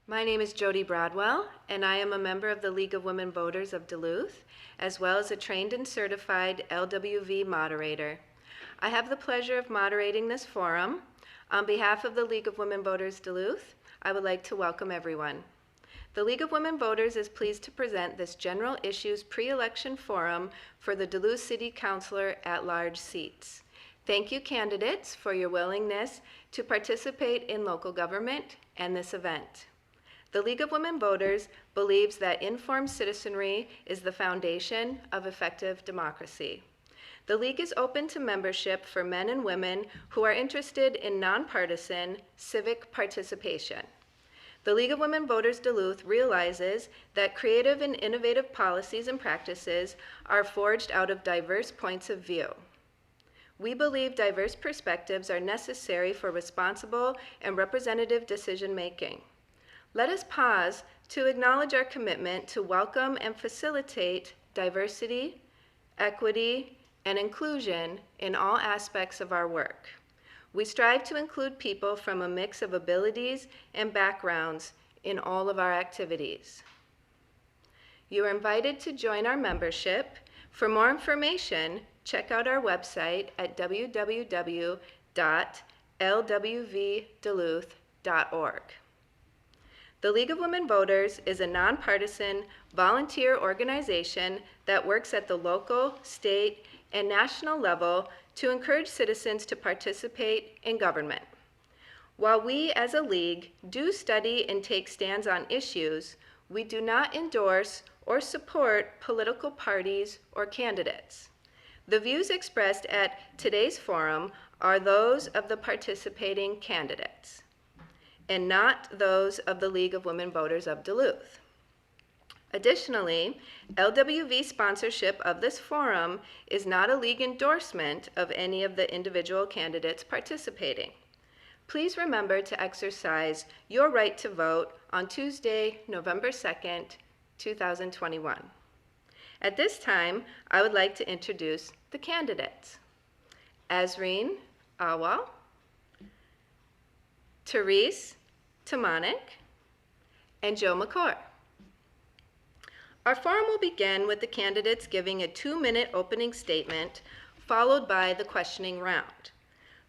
My name is Jody Broadwell, and I am a member of the League of Women Voters of Duluth, as well as a trained and certified LWV moderator. I have the pleasure of moderating this forum. On behalf of the League of Women Voters Duluth, I would like to welcome everyone. The League of Women Voters is pleased to present this general issues pre-election forum for the Duluth City Councilor at-large seats. Thank you, candidates, for your willingness to participate in local government and this event. The League of Women Voters believes that informed citizenry is the foundation of effective democracy. The League is open to membership for men and women who are interested in nonpartisan civic participation. The League of Women Voters Duluth realizes that creative and innovative policies and practices are forged out of diverse points of view. We believe diverse perspectives are necessary for responsible and representative decision-making. Let us pause to acknowledge our commitment to welcome and facilitate diversity, equity, and inclusion in all aspects of our work. We strive to include people from a mix of abilities and backgrounds in all of our activities. You are invited to join our membership. For more information, check out our website at www.lwvduluth.org. The League of Women Voters is a nonpartisan volunteer organization that works at the local, state, and national level to encourage citizens to participate in government. While we as a league do study and take stands on issues, we do not endorse or support political parties or candidates. The views expressed at today's forum are those of the participating candidates, and not those of the League of Women Voters of Duluth. Additionally, LWV sponsorship of this forum is not a league endorsement of any of the individual candidates participating. Please remember to exercise your right to vote on Tuesday, November 2nd, 2021. At this time, I would like to introduce the candidates. Azreen Awal, Therese Tamanik, and Joe McCord. Our forum will begin with the candidates giving a 2-minute opening statement, followed by the questioning round.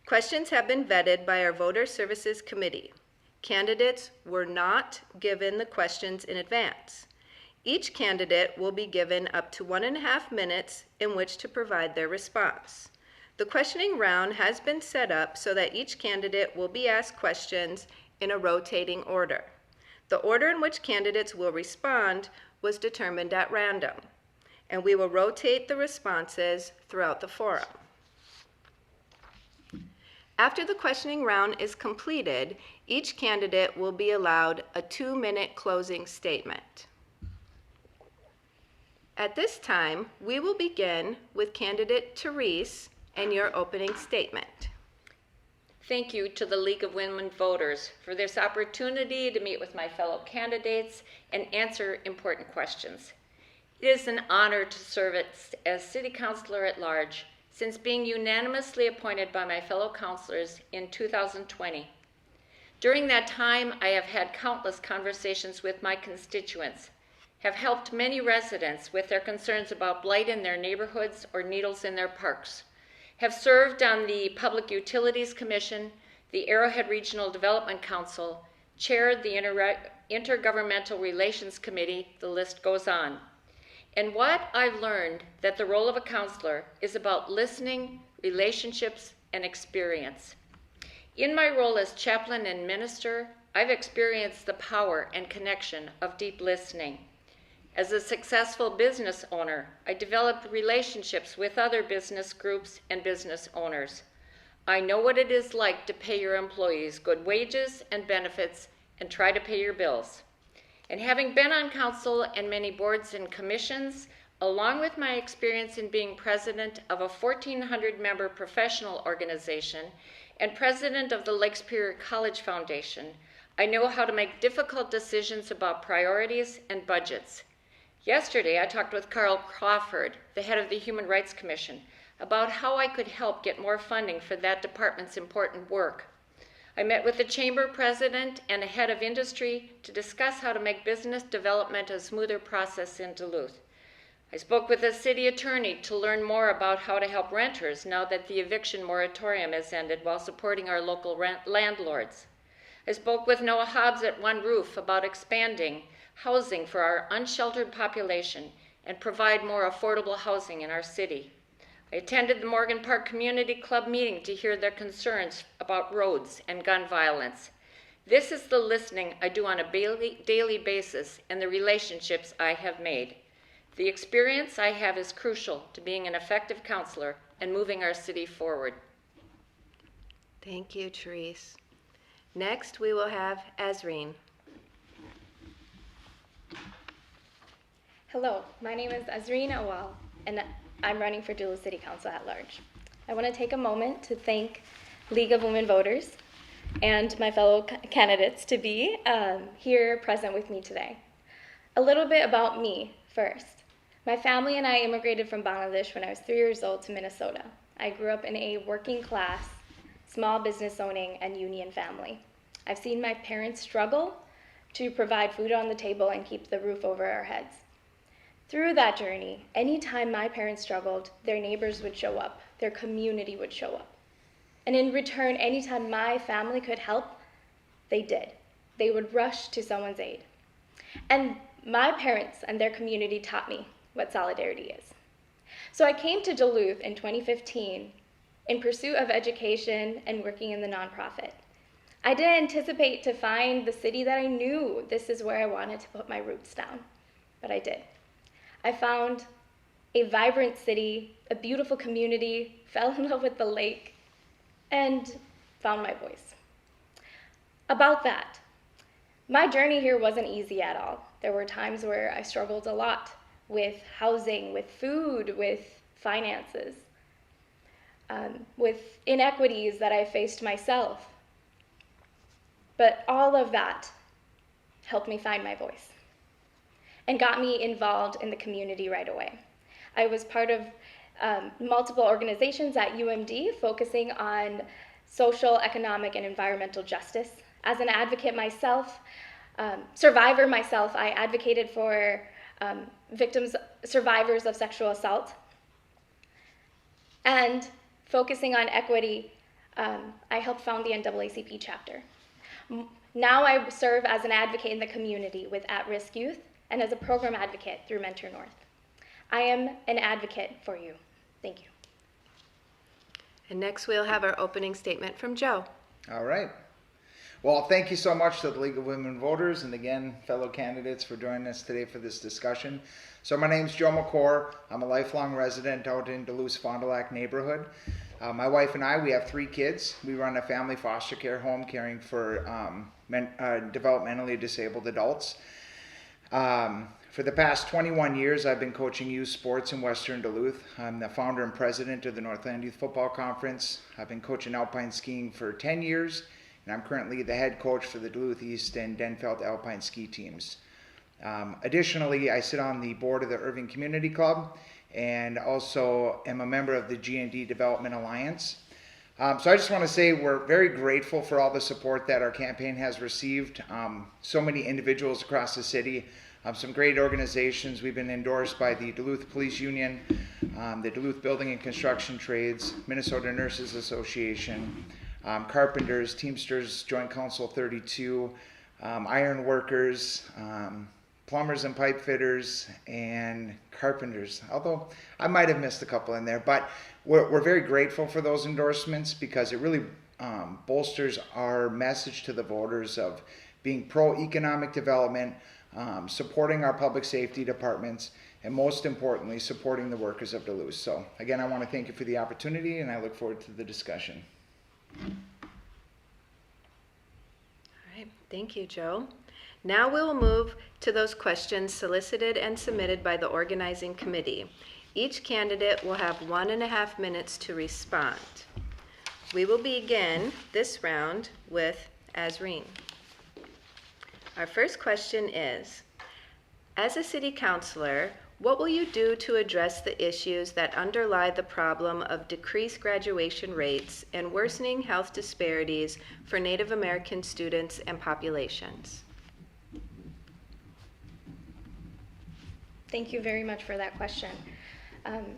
Questions have been vetted by our Voter Services Committee. Candidates were not given the questions in advance. Each candidate will be given up to 1.5 minutes in which to provide their response. The questioning round has been set up so that each candidate will be asked questions in a rotating order. The order in which candidates will respond was determined at random, and we will rotate the responses throughout the forum. After the questioning round is completed, each candidate will be allowed a 2-minute closing statement. At this time, we will begin with candidate Therese and your opening statement. Thank you to the League of Women Voters for this opportunity to meet with my fellow candidates and answer important questions. It is an honor to serve as City Councilor at Large since being unanimously appointed by my fellow councilors in 2020. During that time, I have had countless conversations with my constituents, have helped many residents with their concerns about blight in their neighborhoods or needles in their parks, have served on the Public Utilities Commission, the Arrowhead Regional Development Council, chaired the Intergovernmental Relations Committee, the list goes on. And what I've learned that the role of a counselor is about listening, relationships, and experience. In my role as chaplain and minister, I've experienced the power and connection of deep listening. As a successful business owner, I developed relationships with other business groups and business owners. I know what it is like to pay your employees good wages and benefits and try to pay your bills. And having been on council and many boards and commissions, along with my experience in being president of a 1,400-member professional organization and president of the Lake Superior College Foundation, I know how to make difficult decisions about priorities and budgets. Yesterday, I talked with Carl Crawford, the head of the Human Rights Commission, about how I could help get more funding for that department's important work. I met with the chamber president and a head of industry to discuss how to make business development a smoother process in Duluth. I spoke with the city attorney to learn more about how to help renters now that the eviction moratorium has ended while supporting our local landlords. I spoke with Noah Hobbs at One Roof about expanding housing for our unsheltered population and provide more affordable housing in our city. I attended the Morgan Park Community Club meeting to hear their concerns about roads and gun violence. This is the listening I do on a daily basis and the relationships I have made. The experience I have is crucial to being an effective counselor and moving our city forward. Thank you, Therese. Next, we will have Azreen. Hello, my name is Azreen Awal, and I'm running for Duluth City Council at large. I want to take a moment to thank League of Women Voters and my fellow candidates to be here present with me today. A little bit about me first. My family and I immigrated from Bangladesh when I was 3 years old to Minnesota. I grew up in a working class, small business owning and union family. I've seen my parents struggle to provide food on the table and keep the roof over our heads. Through that journey, anytime my parents struggled, their neighbors would show up, their community would show up. And in return, anytime my family could help, they did. They would rush to someone's aid. And my parents and their community taught me what solidarity is. So I came to Duluth in 2015 in pursuit of education and working in the nonprofit. I didn't anticipate to find the city that I knew this is where I wanted to put my roots down, but I did. I found a vibrant city, a beautiful community, fell in love with the lake, and found my voice. About that, my journey here wasn't easy at all. There were times where I struggled a lot with housing, with food, with finances, with inequities that I faced myself. But all of that helped me find my voice and got me involved in the community right away. I was part of multiple organizations at UMD focusing on social, economic, and environmental justice. As an advocate myself, survivor myself, I advocated for survivors of sexual assault. And focusing on equity, I helped found the NAACP chapter. Now I serve as an advocate in the community with at-risk youth and as a program advocate through Mentor North. I am an advocate for you. Thank you. And next we'll have our opening statement from Joe. All right. Well, thank you so much to the League of Women Voters and again, fellow candidates for joining us today for this discussion. So my name's Joe McCore. I'm a lifelong resident out in Duluth's Fond du Lac neighborhood. My wife and I, we have 3 kids. We run a family foster care home caring for developmentally disabled adults. For the past 21 years, I've been coaching youth sports in Western Duluth. I'm the founder and president of the Northland Youth Football Conference. I've been coaching alpine skiing for 10 years, and I'm currently the head coach for the Duluth East and Denfeld Alpine ski teams. Additionally, I sit on the board of the Irving Community Club and also am a member of the G&D Development Alliance. So I just want to say we're very grateful for all the support that our campaign has received. So many individuals across the city, some great organizations. We've been endorsed by the Duluth Police Union, the Duluth Building and Construction Trades, Minnesota Nurses Association, Carpenters, Teamsters Joint Council 32, Iron Workers, Plumbers and Pipe Fitters, and Carpenters. Although I might have missed a couple in there, but we're very grateful for those endorsements because it really bolsters our message to the voters of being pro-economic development, supporting our public safety departments, and most importantly, supporting the workers of Duluth. So again, I want to thank you for the opportunity, and I look forward to the discussion. All right, thank you, Joe. Now we will move to those questions solicited and submitted by the organizing committee. Each candidate will have 1.5 minutes to respond. We will begin this round with Azreen. Our first question is, as a city councilor, What will you do to address the issues that underlie the problem of decreased graduation rates and worsening health disparities for Native American students and populations? Thank you very much for that question.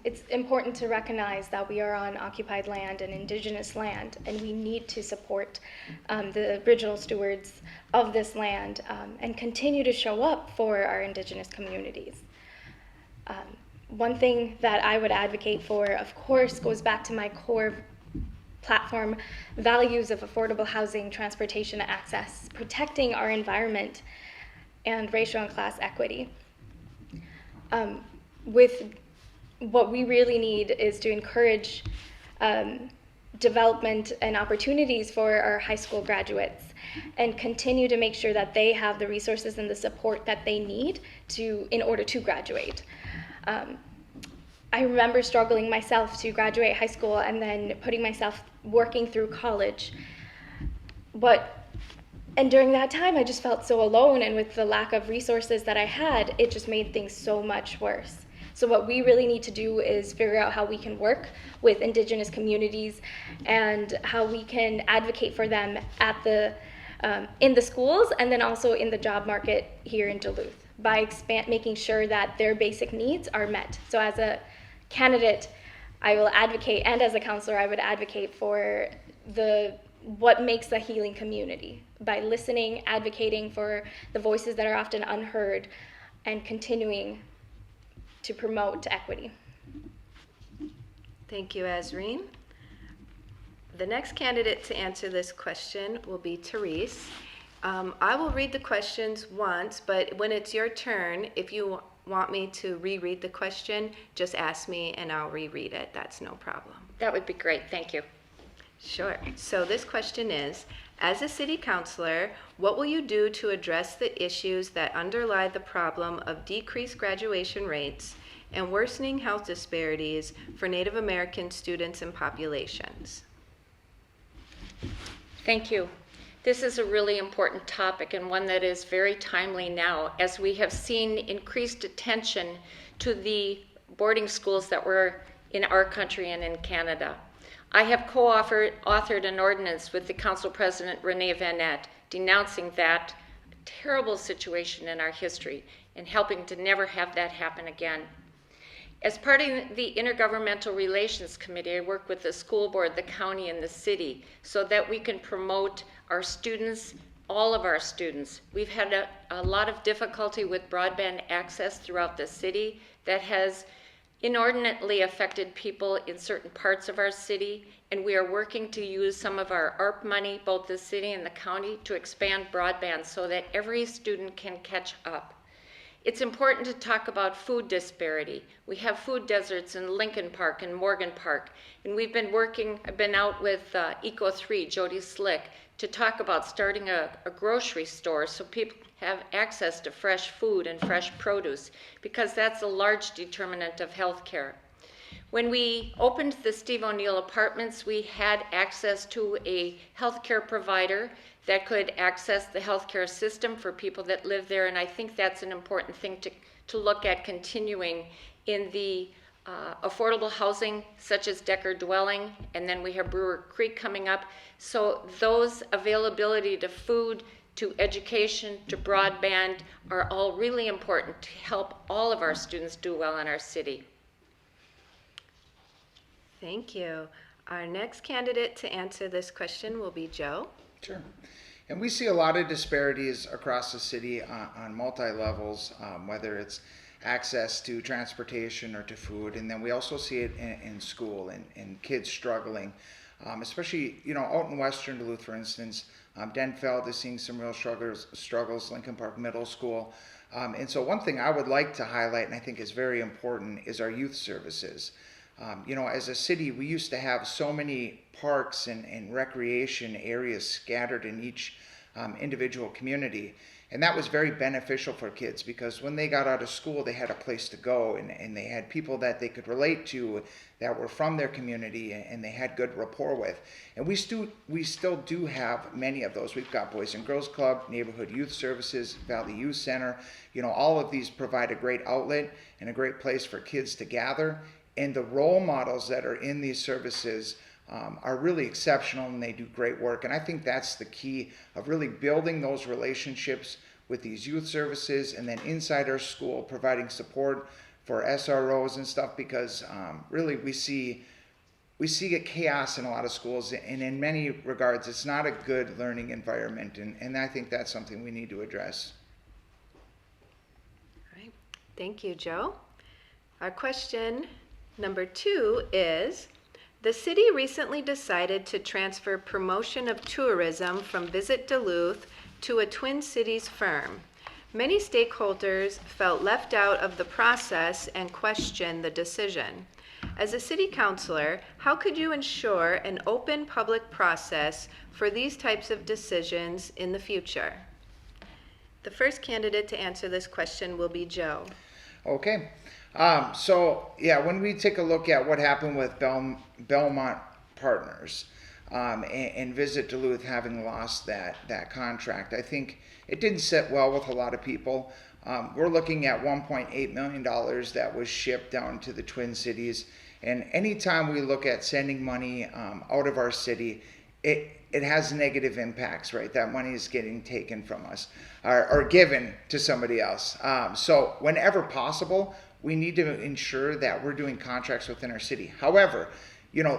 It's important to recognize that we are on occupied land and indigenous land, and we need to support the original stewards of this land and continue to show up for our indigenous communities. One thing that I would advocate for, of course, goes back to my core platform values of affordable housing, transportation access, protecting our environment, and racial and class equity. With what we really need is to encourage development and opportunities for our high school graduates and continue to make sure that they have the resources and the support that they need in order to graduate. I remember struggling myself to graduate high school and then putting myself working through college. And during that time, I just felt so alone, and with the lack of resources that I had, it just made things so much worse. So what we really need to do is figure out how we can work with indigenous communities and how we can advocate for them in the schools and then also in the job market here in Duluth by making sure that their basic needs are met. So as a candidate, I will advocate, and as a counselor, I would advocate for what makes a healing community by listening, advocating for the voices that are often unheard, and continuing to promote equity. Thank you, Azreen. The next candidate to answer this question will be Therese. I will read the questions once, but when it's your turn, if you want me to reread the question, just ask me and I'll reread it. That's no problem. That would be great. Thank you. Sure. So this question is, as a city councilor, what will you do to address the issues that underlie the problem of decreased graduation rates and worsening health disparities for Native American students and populations? Thank you. This is a really important topic and one that is very timely now, as we have seen increased attention to the boarding schools that were in our country and in Canada. I have co-authored an ordinance with the Council President Renee Vanette denouncing that terrible situation in our history and helping to never have that happen again. As part of the Intergovernmental Relations Committee, I work with the school board, the county, and the city so that we can promote our students, all of our students. We've had a lot of difficulty with broadband access throughout the city that has inordinately affected people in certain parts of our city, and we are working to use some of our ARP money, both the city and the county, to expand broadband so that every student can catch up. It's important to talk about food disparity. We have food deserts in Lincoln Park and Morgan Park, and I've been out with Eco3, Jody Slick, to talk about starting a grocery store so people have access to fresh food and fresh produce, because that's a large determinant of health care. When we opened the Steve O'Neill Apartments, we had access to a healthcare provider that could access the healthcare system for people that live there, and I think that's an important thing to look at continuing in the affordable housing, such as Decker Dwelling, and then we have Brewer Creek coming up. So those availability to food, to education, to broadband are all really important to help all of our students do well in our city. Thank you. Our next candidate to answer this question will be Joe. Sure. And we see a lot of disparities across the city on multi-levels, whether it's access to transportation or to food. And then we also see it in school and kids struggling, especially, out in Western Duluth, for instance. Denfeld is seeing some real struggles, Lincoln Park Middle School. And so one thing I would like to highlight, and I think is very important, is our youth services. As a city, we used to have so many parks and recreation areas scattered in each individual community. And that was very beneficial for kids because when they got out of school, they had a place to go, and they had people that they could relate to that were from their community, and they had good rapport with. And we still do have many of those. We've got Boys and Girls Club, Neighborhood Youth Services, Valley Youth Center. All of these provide a great outlet and a great place for kids to gather. And the role models that are in these services are really exceptional, and they do great work. And I think that's the key of really building those relationships with these youth services, and then inside our school providing support for SROs and stuff, because really we see chaos in a lot of schools, and in many regards it's not a good learning environment, and I think that's something we need to address. All right. Thank you, Joe. Our question number 2 is, the city recently decided to transfer promotion of tourism from Visit Duluth to a Twin Cities firm. Many stakeholders felt left out of the process and questioned the decision. As a city councilor, how could you ensure an open public process for these types of decisions in the future? The first candidate to answer this question will be Joe. Okay. When we take a look at what happened with Belmont Partners and Visit Duluth having lost that contract, I think it didn't sit well with a lot of people. We're looking at $1.8 million that was shipped down to the Twin Cities. And anytime we look at sending money out of our city, it has negative impacts, right? That money is getting taken from us or given to somebody else. So whenever possible, we need to ensure that we're doing contracts within our city. However,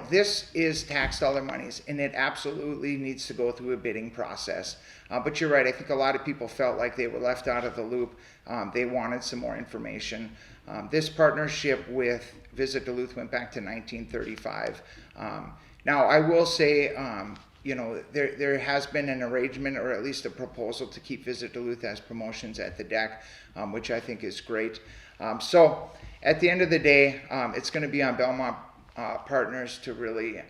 this is tax dollar monies, and it absolutely needs to go through a bidding process. But you're right, I think a lot of people felt like they were left out of the loop. They wanted some more information. This partnership with Visit Duluth went back to 1935. Now, I will say, there has been an arrangement, or at least a proposal, to keep Visit Duluth as promotions at the deck, which I think is great. So at the end of the day, it's going to be on Belmont Partners to really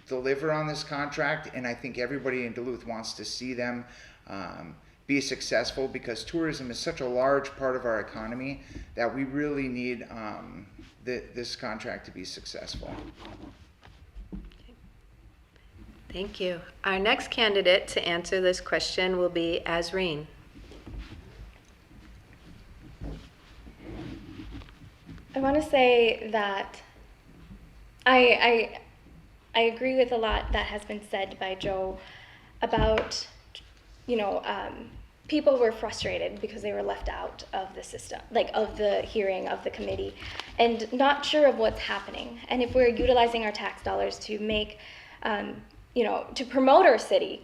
deliver on this contract, and I think everybody in Duluth wants to see them be successful, because tourism is such a large part of our economy that we really need this contract to be successful. Thank you. Our next candidate to answer this question will be Azreen. I want to say that I agree with a lot that has been said by Joe about, people were frustrated because they were left out of the system, like of the hearing of the committee, and not sure of what's happening. And if we're utilizing our tax dollars to make, to promote our city,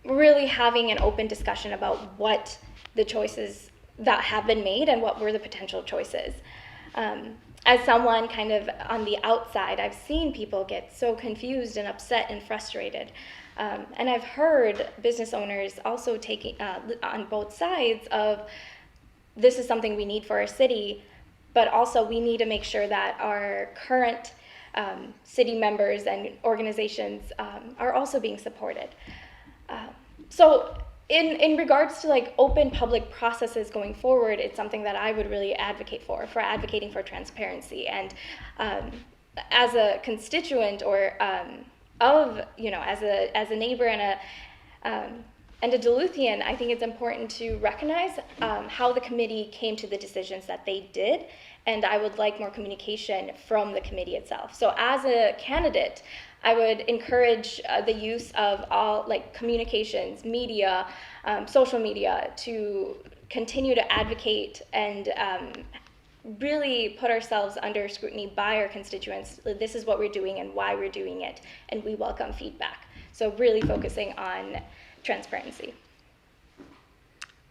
really having an open discussion about what the choices that have been made and what were the potential choices. As someone kind of on the outside, I've seen people get so confused and upset and frustrated. And I've heard business owners also taking on both sides of, this is something we need for our city, but also we need to make sure that our current city members and organizations are also being supported. So in regards to like open public processes going forward, it's something that I would really advocate for advocating for transparency. And as a constituent or as a neighbor and a Duluthian, I think it's important to recognize how the committee came to the decisions that they did, and I would like more communication from the committee itself. So as a candidate, I would encourage the use of all communications, media, social media, to continue to advocate and really put ourselves under scrutiny by our constituents. This is what we're doing and why we're doing it, and we welcome feedback. So really focusing on transparency.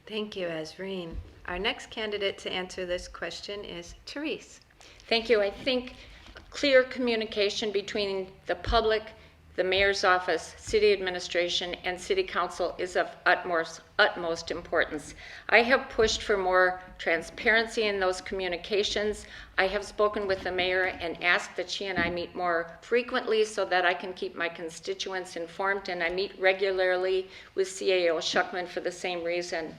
Thank you, Azreen. Our next candidate to answer this question is Therese. Thank you. I think clear communication between the public, the mayor's office, city administration, and city council is of utmost importance. I have pushed for more transparency in those communications. I have spoken with the mayor and asked that she and I meet more frequently so that I can keep my constituents informed, and I meet regularly with CAO Schuckman for the same reason.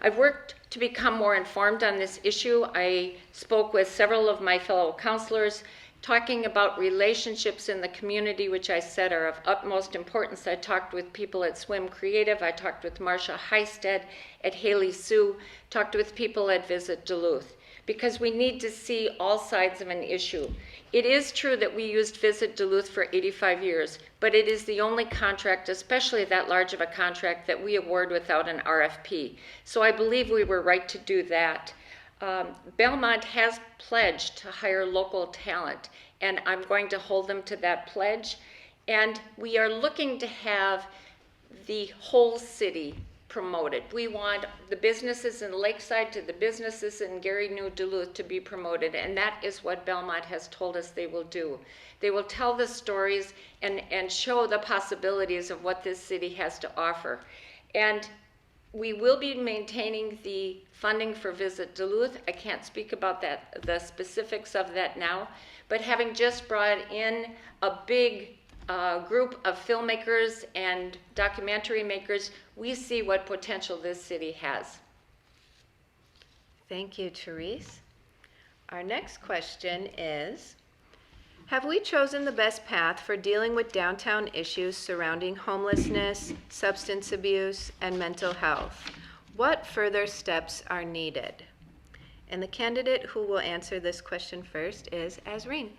I've worked to become more informed on this issue. I spoke with several of my fellow councilors, talking about relationships in the community, which I said are of utmost importance. I talked with people at Swim Creative. I talked with Marcia Heisted at Haley Sue, talked with people at Visit Duluth, because we need to see all sides of an issue. It is true that we used Visit Duluth for 85 years, but it is the only contract, especially that large of a contract, that we award without an RFP. So I believe we were right to do that. Belmont has pledged to hire local talent, and I'm going to hold them to that pledge. And we are looking to have the whole city promoted. We want the businesses in Lakeside to the businesses in Gary New Duluth to be promoted, and that is what Belmont has told us they will do. They will tell the stories and show the possibilities of what this city has to offer. And we will be maintaining the funding for Visit Duluth. I can't speak about that, the specifics of that now, but having just brought in a big group of filmmakers and documentary makers, we see what potential this city has. Thank you, Therese. Our next question is, have we chosen the best path for dealing with downtown issues surrounding homelessness, substance abuse, and mental health? What further steps are needed? And the candidate who will answer this question first is Azreen.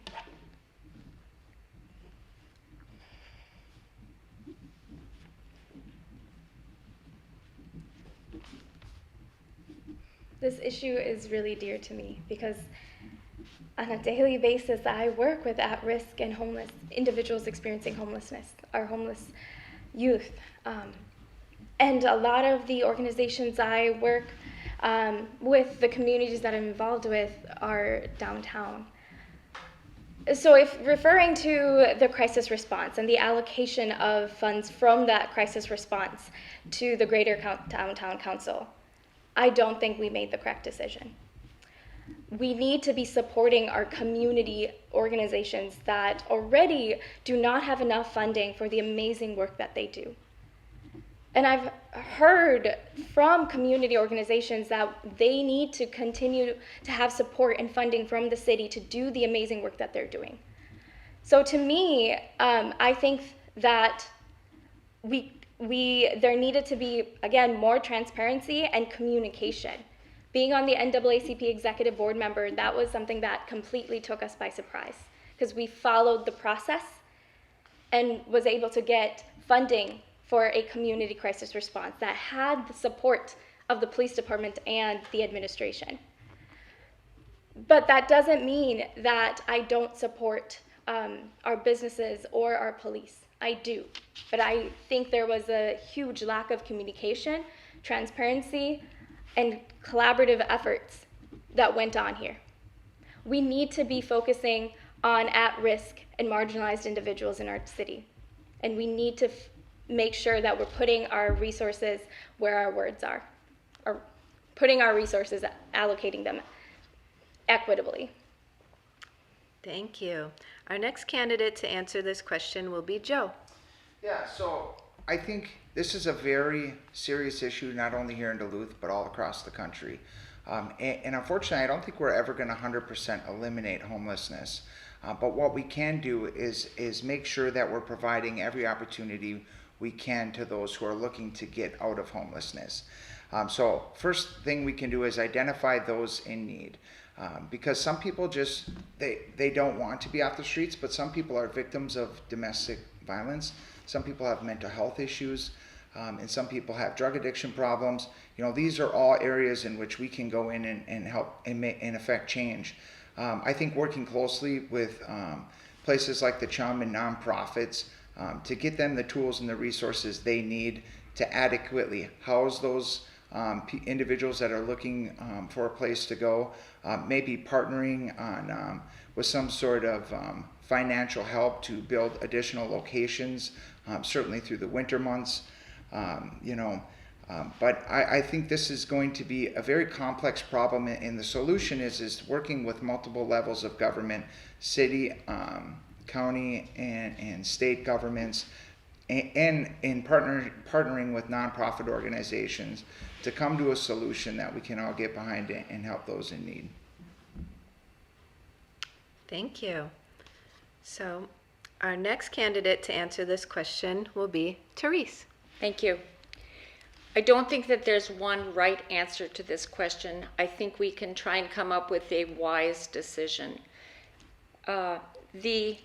This issue is really dear to me because on a daily basis, I work with at-risk and homeless individuals experiencing homelessness, our homeless youth. And a lot of the organizations I work with, the communities that I'm involved with, are downtown. So if referring to the crisis response and the allocation of funds from that crisis response to the greater downtown council, I don't think we made the correct decision. We need to be supporting our community organizations that already do not have enough funding for the amazing work that they do. And I've heard from community organizations that they need to continue to have support and funding from the city to do the amazing work that they're doing. So to me, I think that there needed to be, again, more transparency and communication. Being on the NAACP executive board member, that was something that completely took us by surprise because we followed the process and was able to get funding for a community crisis response that had the support of the police department and the administration. But that doesn't mean that I don't support our businesses or our police. I do. But I think there was a huge lack of communication, transparency, and collaborative efforts that went on here. We need to be focusing on at-risk and marginalized individuals in our city. And we need to make sure that we're putting our resources where our words are, or putting our resources, allocating them equitably. Thank you. Our next candidate to answer this question will be Joe. Yeah, so I think this is a very serious issue, not only here in Duluth, but all across the country. And unfortunately, I don't think we're ever going to 100% eliminate homelessness. But what we can do is make sure that we're providing every opportunity we can to those who are looking to get out of homelessness. So first thing we can do is identify those in need. Because some people just, they don't want to be off the streets, but some people are victims of domestic violence. Some people have mental health issues, and some people have drug addiction problems. You know, these are all areas in which we can go in and help and affect change. I think working closely with places like the CHUM and nonprofits to get them the tools and the resources they need to adequately house those individuals that are looking for a place to go, maybe partnering on with some sort of financial help to build additional locations, certainly through the winter months. But I think this is going to be a very complex problem, and the solution is working with multiple levels of government, city, county, and state governments, and in partnering with nonprofit organizations to come to a solution that we can all get behind and help those in need. Thank you. So our next candidate to answer this question will be Therese. Thank you. I don't think that there's one right answer to this question. I think we can try and come up with a wise decision. The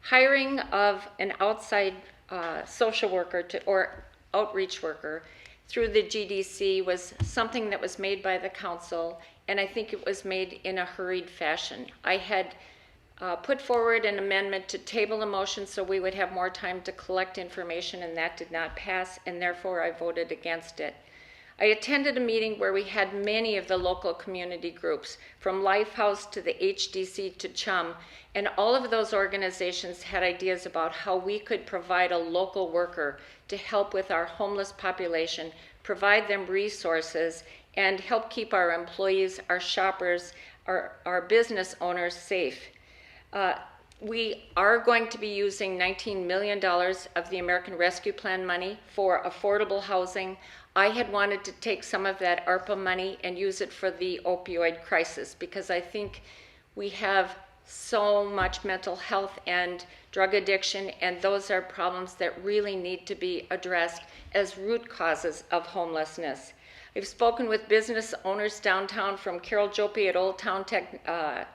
hiring of an outside social worker or outreach worker through the GDC was something that was made by the council, and I think it was made in a hurried fashion. I had put forward an amendment to table a motion so we would have more time to collect information, and that did not pass, and therefore I voted against it. I attended a meeting where we had many of the local community groups, from Lifehouse to the HDC to CHUM, and all of those organizations had ideas about how we could provide a local worker to help with our homeless population, provide them resources, and help keep our employees, our shoppers, our business owners safe. We are going to be using $19 million of the American Rescue Plan money for affordable housing. I had wanted to take some of that ARPA money and use it for the opioid crisis, because I think we have so much mental health and drug addiction, and those are problems that really need to be addressed as root causes of homelessness. I've spoken with business owners downtown, from Carol Jopi at Old Town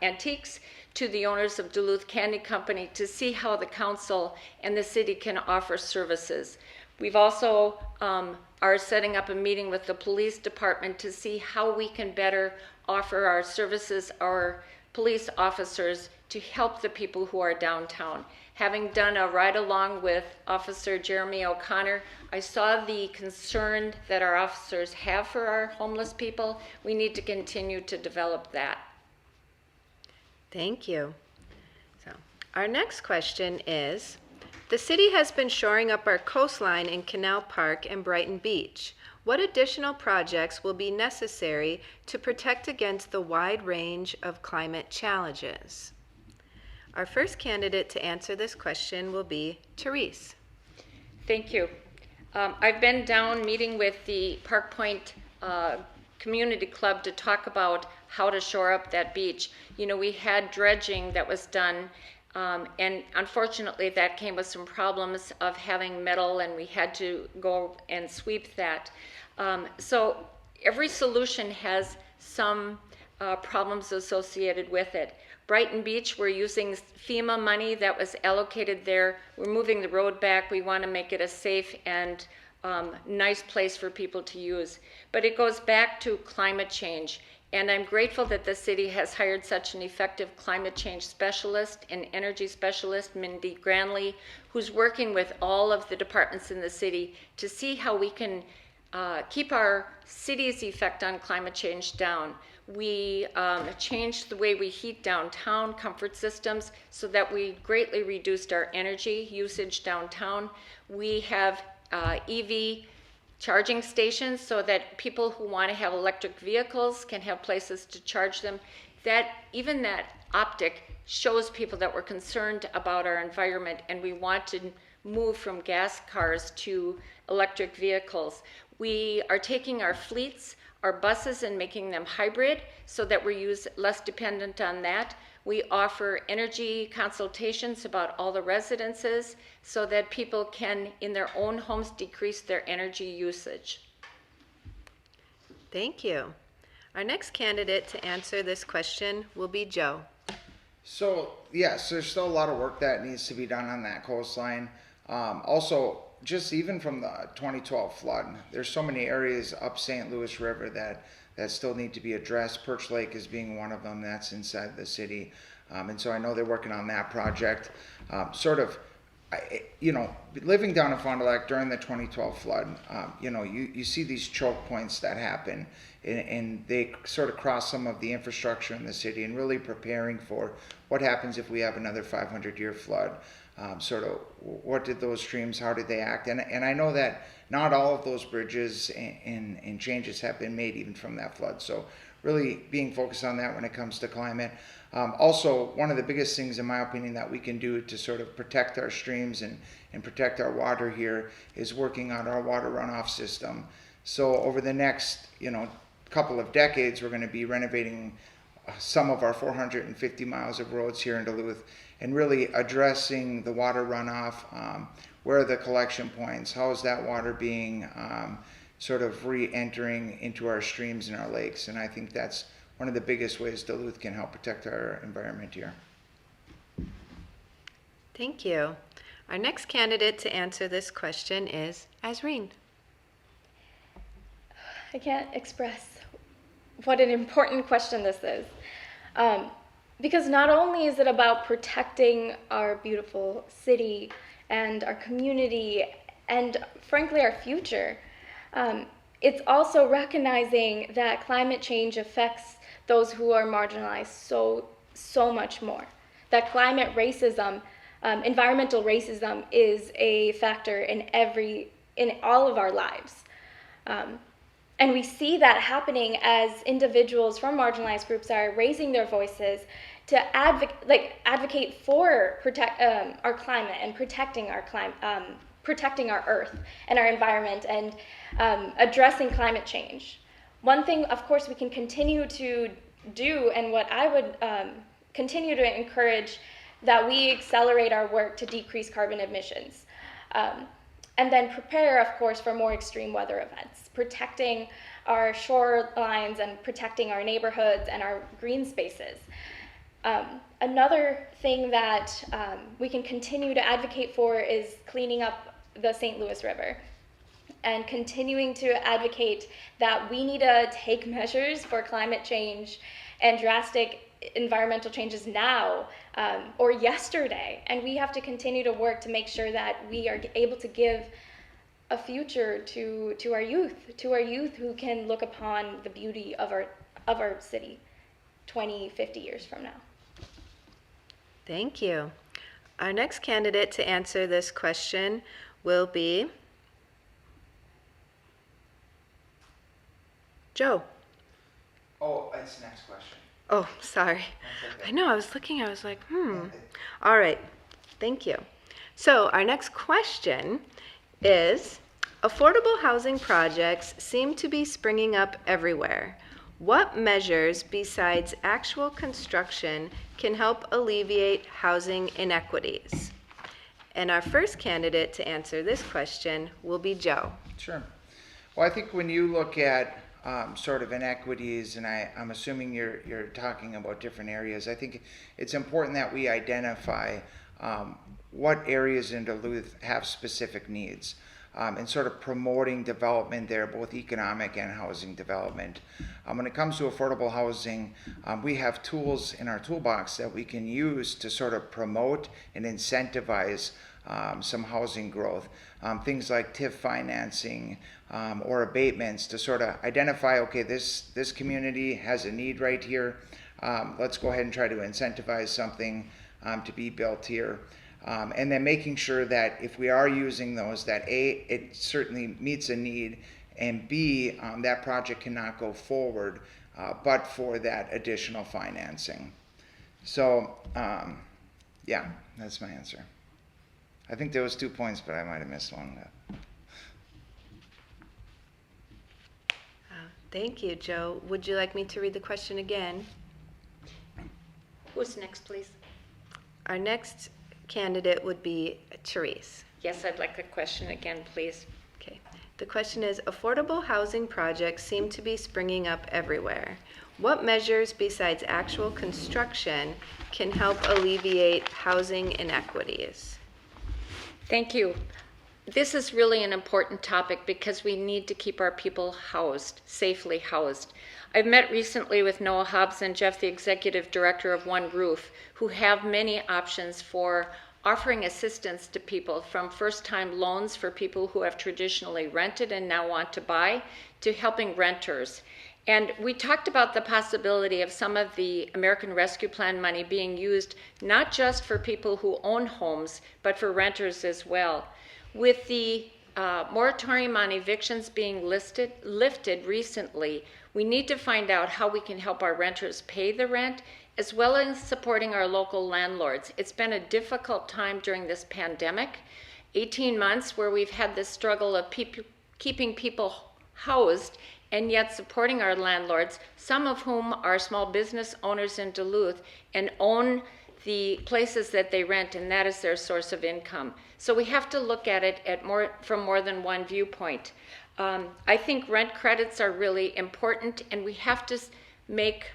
Antiques to the owners of Duluth Candy Company, to see how the council and the city can offer services. We've also are setting up a meeting with the police department to see how we can better offer our services, our police officers, to help the people who are downtown. Having done a ride along with Officer Jeremy O'Connor, I saw the concern that our officers have for our homeless people. We need to continue to develop that. Thank you. So our next question is, the city has been shoring up our coastline in Canal Park and Brighton Beach. What additional projects will be necessary to protect against the wide range of climate challenges? Our first candidate to answer this question will be Therese. Thank you. I've been down meeting with the Park Point Community Club to talk about how to shore up that beach. You know, we had dredging that was done, and unfortunately that came with some problems of having metal, and we had to go and sweep that. So every solution has some problems associated with it. Brighton Beach, we're using FEMA money that was allocated there. We're moving the road back. We want to make it a safe and nice place for people to use. But it goes back to climate change. And I'm grateful that the city has hired such an effective climate change specialist and energy specialist, Mindy Granley, who's working with all of the departments in the city to see how we can keep our city's effect on climate change down. We changed the way we heat downtown, comfort systems, so that we greatly reduced our energy usage downtown. We have EV charging stations so that people who want to have electric vehicles can have places to charge them. Even that optic shows people that we're concerned about our environment, and we want to move from gas cars to electric vehicles. We are taking our fleets, our buses, and making them hybrid so that we're less dependent on that. We offer energy consultations about all the residences so that people can, in their own homes, decrease their energy usage. Thank you. Our next candidate to answer this question will be Joe. So, yes, there's still a lot of work that needs to be done on that coastline. Also, just even from the 2012 flood, there's so many areas up St. Louis River that still need to be addressed. Perch Lake is being one of them. That's inside the city. And so I know they're working on that project. Sort of living down in Fond du Lac during the 2012 flood, you see these choke points that happen, and they sort of cross some of the infrastructure in the city, and really preparing for what happens if we have another 500-year flood. Sort of what did those streams, how did they act? And I know that not all of those bridges and changes have been made even from that flood. So really being focused on that when it comes to climate. Also, one of the biggest things, in my opinion, that we can do to sort of protect our streams and protect our water here is working on our water runoff system. So over the next, couple of decades, we're going to be renovating some of our 450 miles of roads here in Duluth, and really addressing the water runoff. Where are the collection points? How is that water being sort of re-entering into our streams and our lakes? And I think that's one of the biggest ways Duluth can help protect our environment here. Thank you. Our next candidate to answer this question is Azreen. I can't express what an important question this is. Because not only is it about protecting our beautiful city and our community and, frankly, our future, it's also recognizing that climate change affects those who are marginalized so much more. That climate racism, environmental racism, is a factor in all of our lives. And we see that happening as individuals from marginalized groups are raising their voices to advocate for our climate and protecting our earth and our environment, and addressing climate change. One thing, of course, we can continue to do, and what I would continue to encourage, that we accelerate our work to decrease carbon emissions. And then prepare, of course, for more extreme weather events, protecting our shorelines and protecting our neighborhoods and our green spaces. Another thing that we can continue to advocate for is cleaning up the St. Louis River, and continuing to advocate that we need to take measures for climate change and drastic environmental changes now or yesterday. And we have to continue to work to make sure that we are able to give a future to our youth who can look upon the beauty of our city 20, 50 years from now. Thank you. Our next candidate to answer this question will be Joe. Oh, that's the next question. Oh, sorry. Okay. I know, I was looking, I was like, All right, thank you. So our next question is, affordable housing projects seem to be springing up everywhere. What measures besides actual construction can help alleviate housing inequities? And our first candidate to answer this question will be Joe. Sure. Well, I think when you look at sort of inequities, and I'm assuming you're talking about different areas, I think it's important that we identify what areas in Duluth have specific needs, and sort of promoting development there, both economic and housing development. When it comes to affordable housing, we have tools in our toolbox that we can use to sort of promote and incentivize some housing growth. Things like TIF financing or abatements to sort of identify, okay, this community has a need right here. Let's go ahead and try to incentivize something to be built here. And then making sure that if we are using those, that A, it certainly meets a need, and B, that project cannot go forward but for that additional financing. So, yeah, that's my answer. I think there was 2 points, but I might have missed one. Thank you, Joe. Would you like me to read the question again? Who's next, please? Our next candidate would be Therese. Yes, I'd like the question again, please. Okay. The question is, affordable housing projects seem to be springing up everywhere. What measures besides actual construction can help alleviate housing inequities? Thank you. This is really an important topic because we need to keep our people housed, safely housed. I've met recently with Noah Hobbs and Jeff, the executive director of One Roof, who have many options for offering assistance to people from first-time loans for people who have traditionally rented and now want to buy, to helping renters. And we talked about the possibility of some of the American Rescue Plan money being used not just for people who own homes, but for renters as well. With the moratorium on evictions being lifted recently, we need to find out how we can help our renters pay the rent, as well as supporting our local landlords. It's been a difficult time during this pandemic, 18 months where we've had this struggle of keeping people housed and yet supporting our landlords, some of whom are small business owners in Duluth and own the places that they rent, and that is their source of income. So we have to look at it from more than one viewpoint. I think rent credits are really important, and we have to make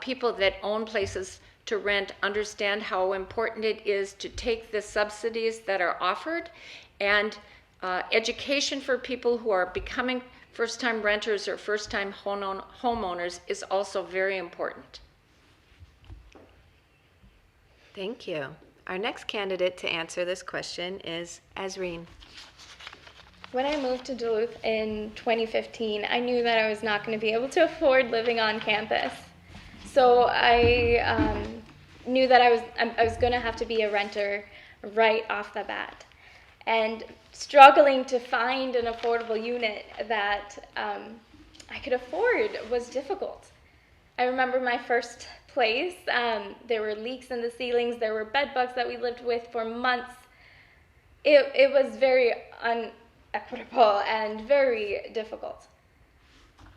people that own places to rent understand how important it is to take the subsidies that are offered, and education for people who are becoming first-time renters or first-time homeowners is also very important. Thank you. Our next candidate to answer this question is Azreen. When I moved to Duluth in 2015, I knew that I was not going to be able to afford living on campus. So I knew that I was going to have to be a renter right off the bat. And struggling to find an affordable unit that I could afford was difficult. I remember my first place, there were leaks in the ceilings, there were bed bugs that we lived with for months. It was very unequitable and very difficult.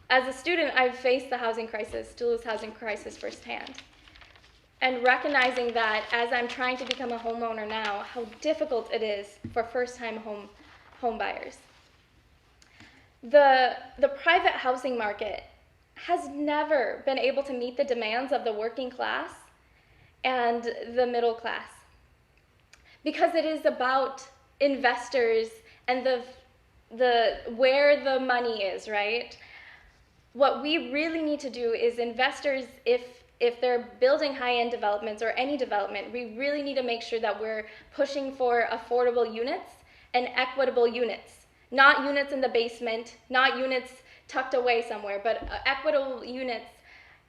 As a student, I've faced the housing crisis, Duluth's housing crisis firsthand. And recognizing that as I'm trying to become a homeowner now, how difficult it is for first-time home buyers. The private housing market has never been able to meet the demands of the working class and the middle class, because it is about investors and the where the money is, right? What we really need to do is investors, if they're building high-end developments or any development, we really need to make sure that we're pushing for affordable units and equitable units. Not units in the basement, not units tucked away somewhere, but equitable units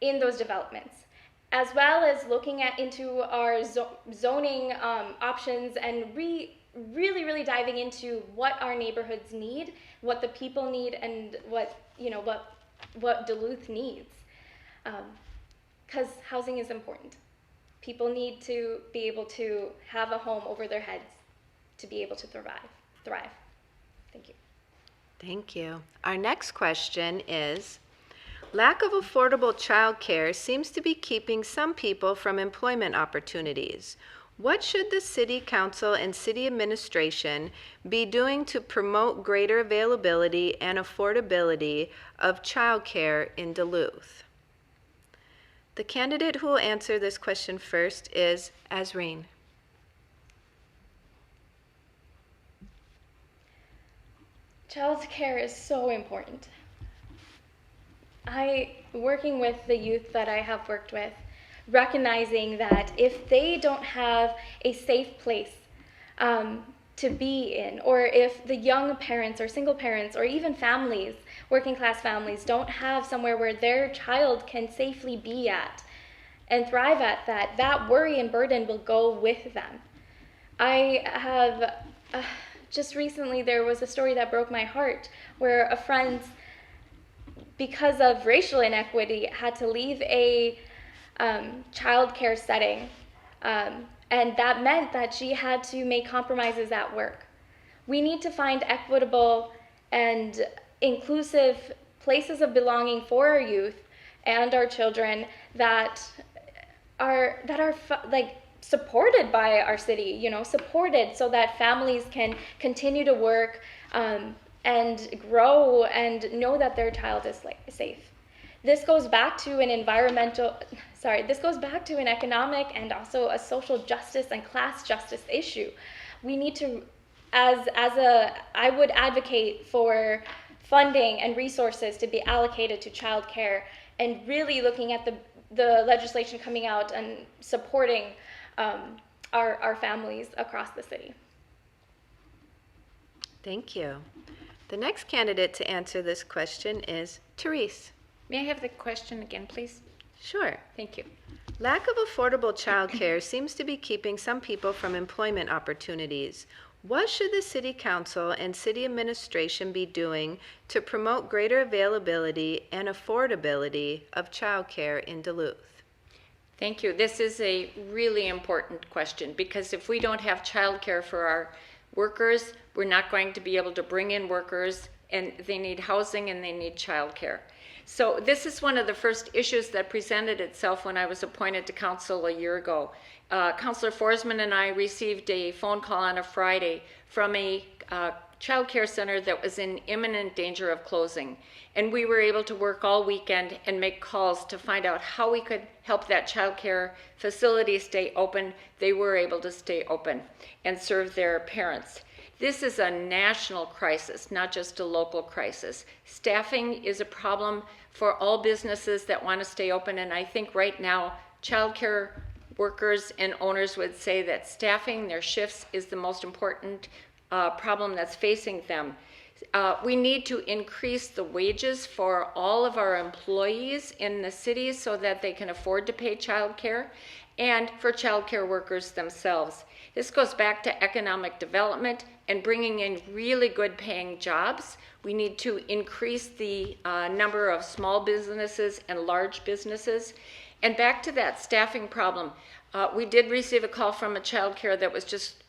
in those developments. As well as looking into our zoning options and really diving into what our neighborhoods need, what the people need, and what Duluth needs. Because housing is important. People need to be able to have a home over their heads to be able to thrive. Thank you. Thank you. Our next question is, lack of affordable childcare seems to be keeping some people from employment opportunities. What should the City Council and City Administration be doing to promote greater availability and affordability of childcare in Duluth? The candidate who will answer this question first is Azreen. Child care is so important. Working with the youth that I have worked with, recognizing that if they don't have a safe place to be in, or if the young parents or single parents or even families, working class families, don't have somewhere where their child can safely be at and thrive at, that worry and burden will go with them. I have just recently, there was a story that broke my heart where a friend, because of racial inequity, had to leave a child care setting, and that meant that she had to make compromises at work. We need to find equitable and inclusive places of belonging for our youth and our children that are like supported by our city, supported so that families can continue to work and grow and know that their child is safe. This goes back to an economic and also a social justice and class justice issue. We need to, I would advocate for funding and resources to be allocated to child care, and really looking at the legislation coming out and supporting our families across the city. Thank you. The next candidate to answer this question is Therese. May I have the question again, please? Sure. Thank you. Lack of affordable childcare seems to be keeping some people from employment opportunities. What should the City Council and City Administration be doing to promote greater availability and affordability of childcare in Duluth? Thank you. This is a really important question because if we don't have childcare for our workers, we're not going to be able to bring in workers, and they need housing and they need childcare. So this is one of the first issues that presented itself when I was appointed to council a year ago. Councilor Forsman and I received a phone call on a Friday from a child care center that was in imminent danger of closing. And we were able to work all weekend and make calls to find out how we could help that child care facility stay open. They were able to stay open and serve their parents. This is a national crisis, not just a local crisis. Staffing is a problem for all businesses that want to stay open, and I think right now childcare workers and owners would say that staffing their shifts is the most important problem that's facing them. We need to increase the wages for all of our employees in the city so that they can afford to pay childcare, and for childcare workers themselves. This goes back to economic development and bringing in really good paying jobs. We need to increase the number of small businesses and large businesses. And back to that staffing problem, we did receive a call from a child care that was just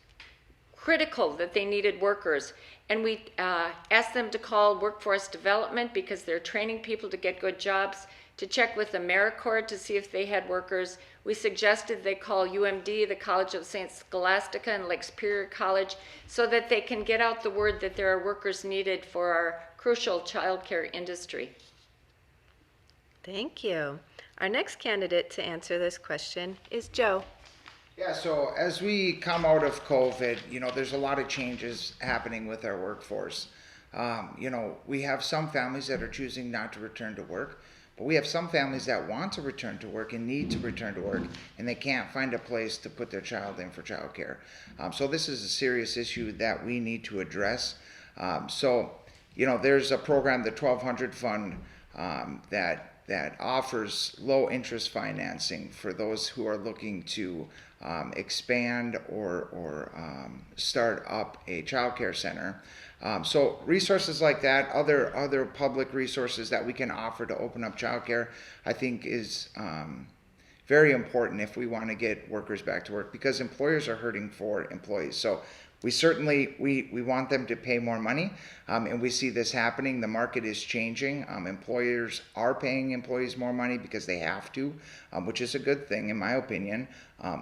critical that they needed workers. And we asked them to call workforce development because they're training people to get good jobs, to check with AmeriCorps to see if they had workers. We suggested they call UMD, the College of St. Scholastica, and Lake Superior College, so that they can get out the word that there are workers needed for our crucial childcare industry. Thank you. Our next candidate to answer this question is Joe. Yeah, so as we come out of COVID, there's a lot of changes happening with our workforce. We have some families that are choosing not to return to work, but we have some families that want to return to work and need to return to work, and they can't find a place to put their child in for childcare. So this is a serious issue that we need to address. There's a program, the 1200 Fund, that offers low interest financing for those who are looking to expand or start up a child care center. So resources like that, other public resources that we can offer to open up childcare, I think is very important if we want to get workers back to work, because employers are hurting for employees. So we certainly we want them to pay more money, and we see this happening. The market is changing. Employers are paying employees more money because they have to, which is a good thing in my opinion,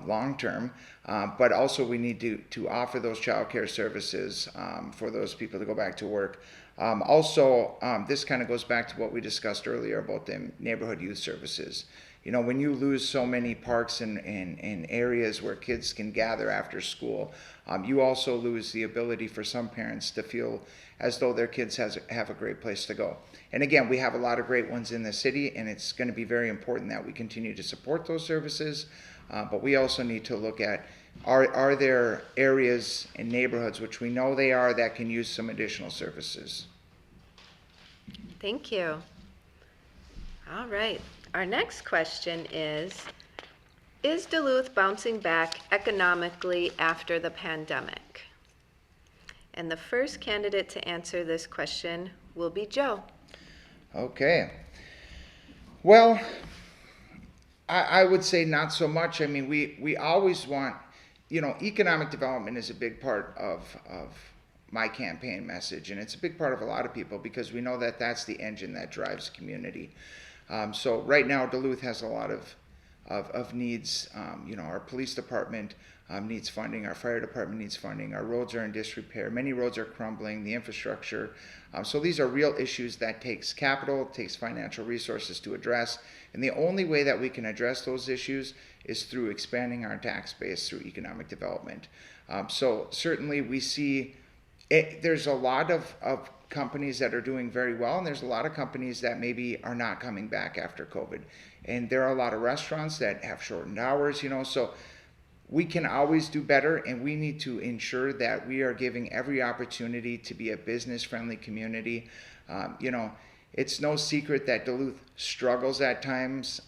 long term. But also we need to offer those child care services for those people to go back to work. This kind of goes back to what we discussed earlier about the neighborhood youth services. When you lose so many parks and areas where kids can gather after school, you also lose the ability for some parents to feel as though their kids have a great place to go. And again, we have a lot of great ones in the city, and it's going to be very important that we continue to support those services. But we also need to look at, are there areas and neighborhoods, which we know they are, that can use some additional services? Thank you. All right. Our next question is Duluth bouncing back economically after the pandemic? And the first candidate to answer this question will be Joe. Okay. Well, I would say not so much. I mean, we always want, economic development is a big part of my campaign message, and it's a big part of a lot of people because we know that that's the engine that drives community. So right now, Duluth has a lot of needs. Our police department needs funding. Our fire department needs funding. Our roads are in disrepair. Many roads are crumbling. The infrastructure. So these are real issues that takes capital, takes financial resources to address. And the only way that we can address those issues is through expanding our tax base through economic development. So certainly we see there's a lot of companies that are doing very well, and there's a lot of companies that maybe are not coming back after COVID. And there are a lot of restaurants that have shortened hours, so we can always do better, and we need to ensure that we are giving every opportunity to be a business-friendly community. It's no secret that Duluth struggles at times.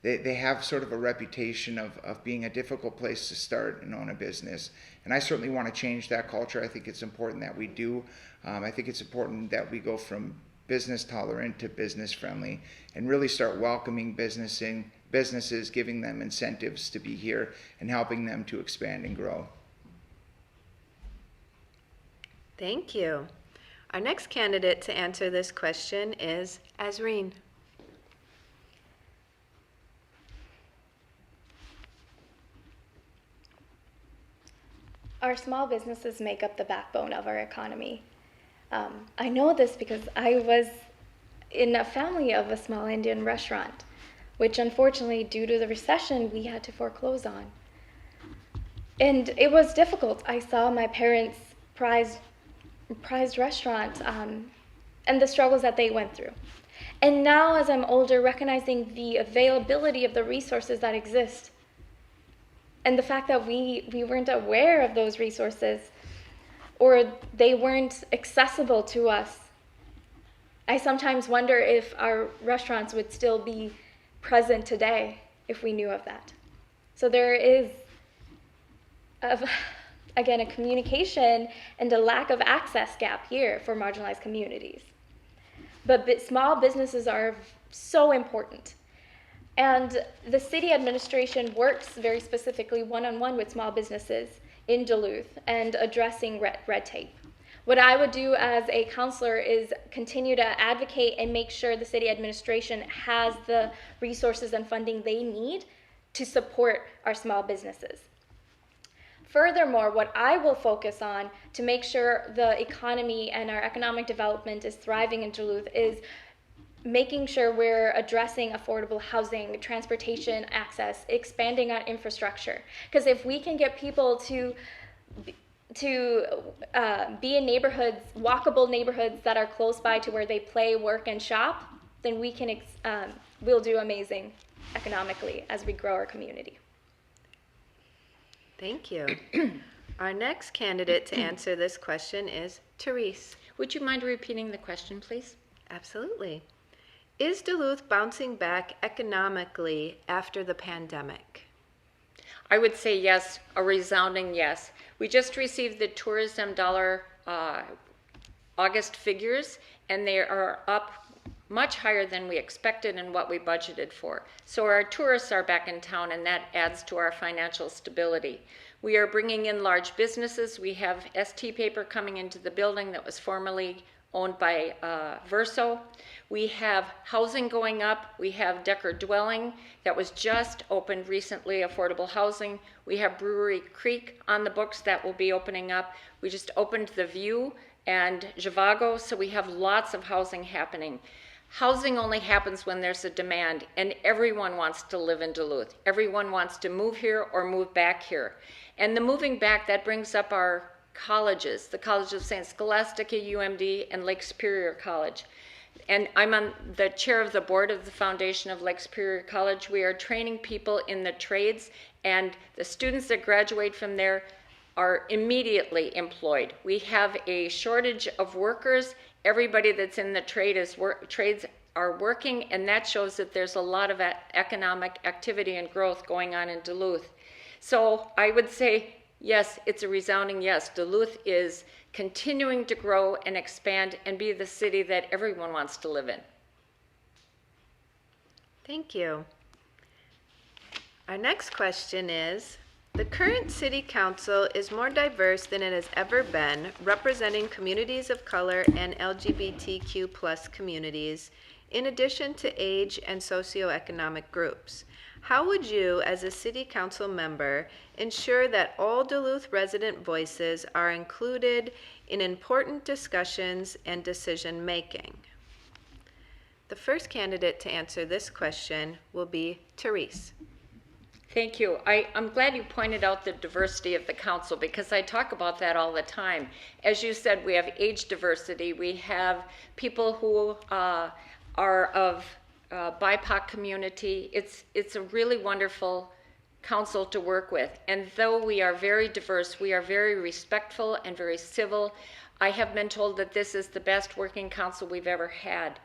They have sort of a reputation of being a difficult place to start and own a business. And I certainly want to change that culture. I think it's important that we do. I think it's important that we go from business tolerant to business friendly and really start welcoming businesses, giving them incentives to be here and helping them to expand and grow. Thank you. Our next candidate to answer this question is Azreen. Our small businesses make up the backbone of our economy. I know this because I was in a family of a small Indian restaurant, which unfortunately, due to the recession, we had to foreclose on. And it was difficult. I saw my parents' prized restaurant and the struggles that they went through. And now, as I'm older, recognizing the availability of the resources that exist and the fact that we weren't aware of those resources or they weren't accessible to us, I sometimes wonder if our restaurants would still be present today if we knew of that. So there is, again, a communication and a lack of access gap here for marginalized communities. But small businesses are so important. And the city administration works very specifically one-on-one with small businesses in Duluth and addressing red tape. What I would do as a counselor is continue to advocate and make sure the city administration has the resources and funding they need to support our small businesses. Furthermore, what I will focus on to make sure the economy and our economic development is thriving in Duluth is making sure we're addressing affordable housing, transportation access, expanding our infrastructure. Because if we can get people to be in neighborhoods, walkable neighborhoods that are close by to where they play, work, and shop, then we'll do amazing economically as we grow our community. Thank you. Our next candidate to answer this question is Therese. Would you mind repeating the question, please? Absolutely. Is Duluth bouncing back economically after the pandemic? I would say yes, a resounding yes. We just received the tourism dollar August figures, and they are up much higher than we expected and what we budgeted for. So our tourists are back in town, and that adds to our financial stability. We are bringing in large businesses. We have ST Paper coming into the building that was formerly owned by Verso. We have housing going up. We have Decker Dwelling that was just opened recently, affordable housing. We have Brewery Creek on the books that will be opening up. We just opened The View and Zhivago, so we have lots of housing happening. Housing only happens when there's a demand, and everyone wants to live in Duluth. Everyone wants to move here or move back here. And the moving back, that brings up our colleges, the College of St. Scholastica, UMD, and Lake Superior College. And I'm on the chair of the board of the Foundation of Lake Superior College. We are training people in the trades, and the students that graduate from there are immediately employed. We have a shortage of workers. Everybody that's in the trades are working, and that shows that there's a lot of economic activity and growth going on in Duluth. So I would say, yes, it's a resounding yes. Duluth is continuing to grow and expand and be the city that everyone wants to live in. Thank you. Our next question is, the current city council is more diverse than it has ever been, representing communities of color and LGBTQ+ communities, in addition to age and socioeconomic groups. How would you, as a city council member, ensure that all Duluth resident voices are included in important discussions and decision-making? The first candidate to answer this question will be Therese. Thank you. I'm glad you pointed out the diversity of the council, because I talk about that all the time. As you said, we have age diversity. We have people who are of BIPOC community. It's a really wonderful council to work with. And though we are very diverse, we are very respectful and very civil. I have been told that this is the best working council we've ever had.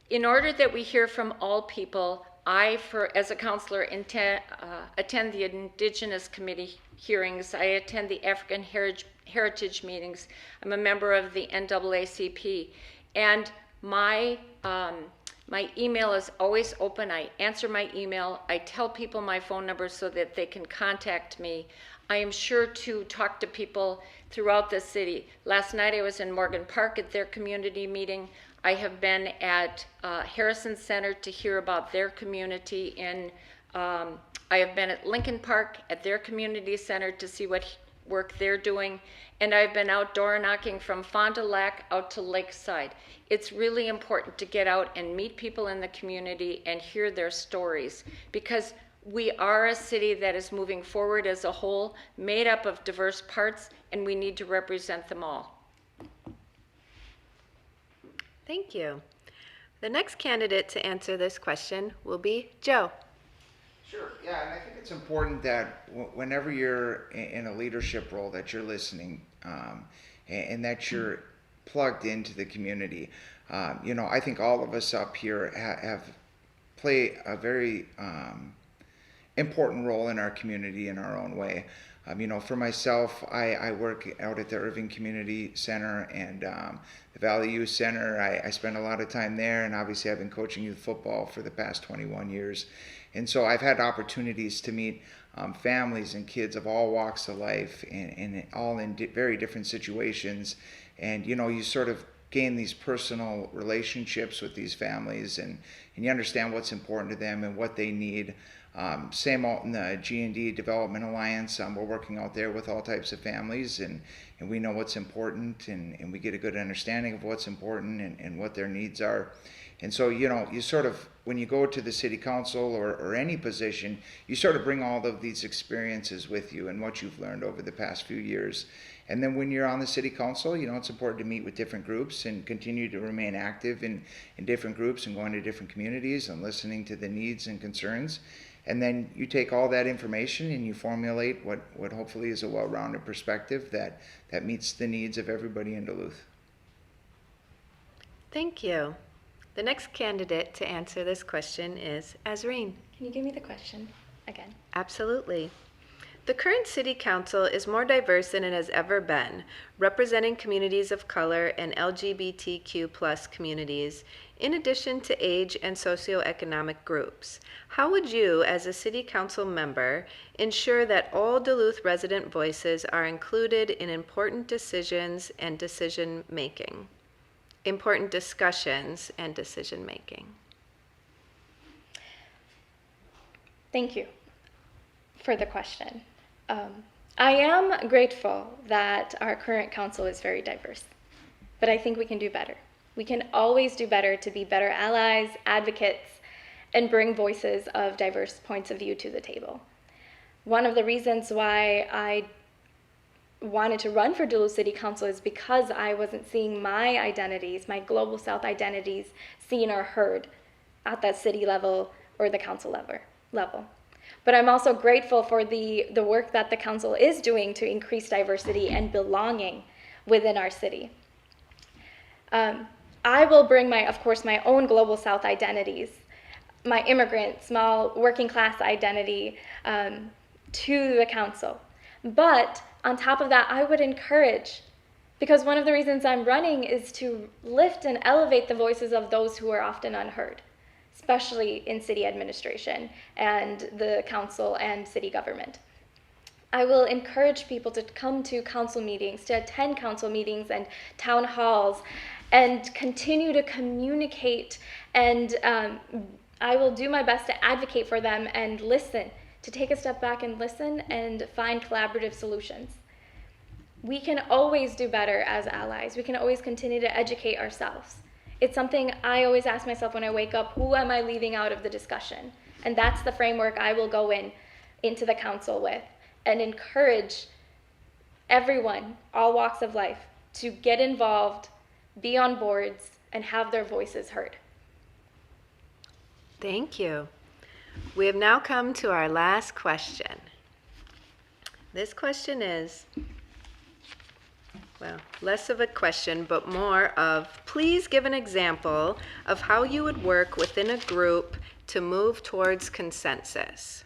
In order that we hear from all people, as a counselor, attend the Indigenous Committee hearings. I attend the African Heritage meetings. I'm a member of the NAACP. And my email is always open. I answer my email. I tell people my phone number so that they can contact me. I am sure to talk to people throughout the city. Last night I was in Morgan Park at their community meeting. I have been at Harrison Center to hear about their community. I have been at Lincoln Park at their community center to see what work they're doing. And I've been out door knocking from Fond du Lac out to Lakeside. It's really important to get out and meet people in the community and hear their stories, because we are a city that is moving forward as a whole, made up of diverse parts, and we need to represent them all. Thank you. The next candidate to answer this question will be Joe. Sure. Yeah, and I think it's important that whenever you're in a leadership role, that you're listening, and that you're plugged into the community. I think all of us up here have play a very important role in our community in our own way. For myself, I work out at the Irving Community Center and the Valley Youth Center. I spend a lot of time there, and obviously I've been coaching youth football for the past 21 years. And so I've had opportunities to meet families and kids of all walks of life, and all in very different situations. And, you sort of gain these personal relationships with these families, and you understand what's important to them and what they need. Same out in the G&D Development Alliance. We're working out there with all types of families, and we know what's important, and we get a good understanding of what's important and what their needs are. And so, you sort of, when you go to the city council or any position, you sort of bring all of these experiences with you and what you've learned over the past few years. And then when you're on the city council, it's important to meet with different groups and continue to remain active in different groups and going to different communities and listening to the needs and concerns. And then you take all that information and you formulate what hopefully is a well-rounded perspective that meets the needs of everybody in Duluth. Thank you. The next candidate to answer this question is Azreen. Can you give me the question again? Absolutely. The current City Council is more diverse than it has ever been, representing communities of color and LGBTQ+ communities, in addition to age and socioeconomic groups. How would you, as a City Council member, ensure that all Duluth resident voices are included in important decisions and decision-making? Important discussions and decision-making. Thank you for the question. I am grateful that our current council is very diverse, but I think we can do better. We can always do better to be better allies, advocates, and bring voices of diverse points of view to the table. One of the reasons why I wanted to run for Duluth City Council is because I wasn't seeing my identities, my Global South identities, seen or heard at that city level or the council level. But I'm also grateful for the work that the council is doing to increase diversity and belonging within our city. I will bring of course, my own Global South identities, my immigrant, small, working class identity to the council. But on top of that, I would encourage, because one of the reasons I'm running is to lift and elevate the voices of those who are often unheard, especially in city administration and the council and city government. I will encourage people to come to council meetings, to attend council meetings and town halls, and continue to communicate, and I will do my best to advocate for them and listen, to take a step back and listen and find collaborative solutions. We can always do better as allies. We can always continue to educate ourselves. It's something I always ask myself when I wake up, who am I leaving out of the discussion? And that's the framework I will go into the council with, and encourage everyone, all walks of life, to get involved, be on boards, and have their voices heard. Thank you. We have now come to our last question. This question is, well, less of a question, but more of, please give an example of how you would work within a group to move towards consensus.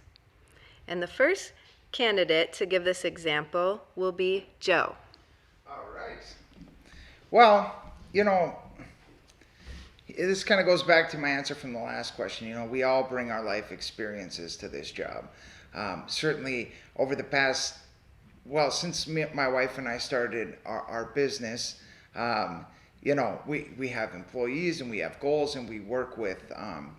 And the first candidate to give this example will be Joe. All right. Well, this kind of goes back to my answer from the last question. We all bring our life experiences to this job. Certainly over the past, since my wife and I started our business, we have employees and we have goals, and we work with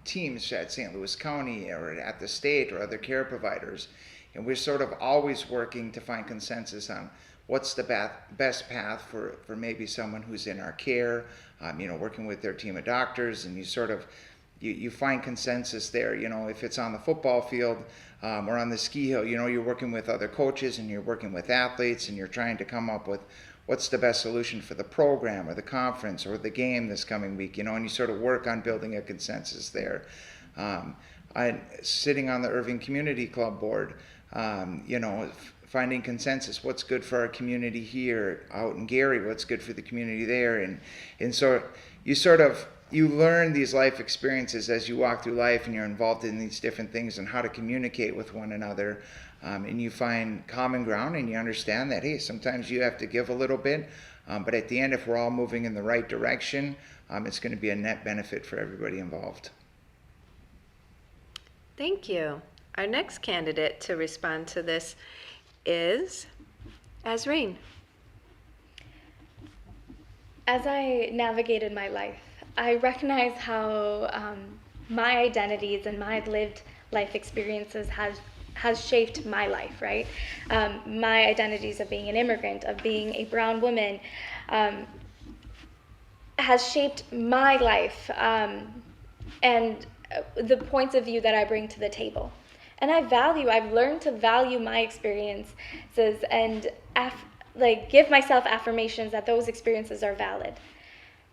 teams at St. Louis County or at the state or other care providers. And we're sort of always working to find consensus on what's the best path for maybe someone who's in our care, working with their team of doctors, and you find consensus there. If it's on the football field or on the ski hill, you're working with other coaches and you're working with athletes, and you're trying to come up with what's the best solution for the program or the conference or the game this coming week, and you sort of work on building a consensus there. I'm sitting on the Irving Community Club board, finding consensus, what's good for our community here, out in Gary, what's good for the community there, and so you learn these life experiences as you walk through life, and you're involved in these different things and how to communicate with one another, and you find common ground, and you understand that, hey, sometimes you have to give a little bit, but at the end, if we're all moving in the right direction, it's going to be a net benefit for everybody involved. Thank you. Our next candidate to respond to this is Azreen. As I navigated my life, I recognize how my identities and my lived life experiences has shaped my life, right? My identities of being an immigrant, of being a brown woman, has shaped my life and the points of view that I bring to the table. And I've learned to value my experiences and give myself affirmations that those experiences are valid.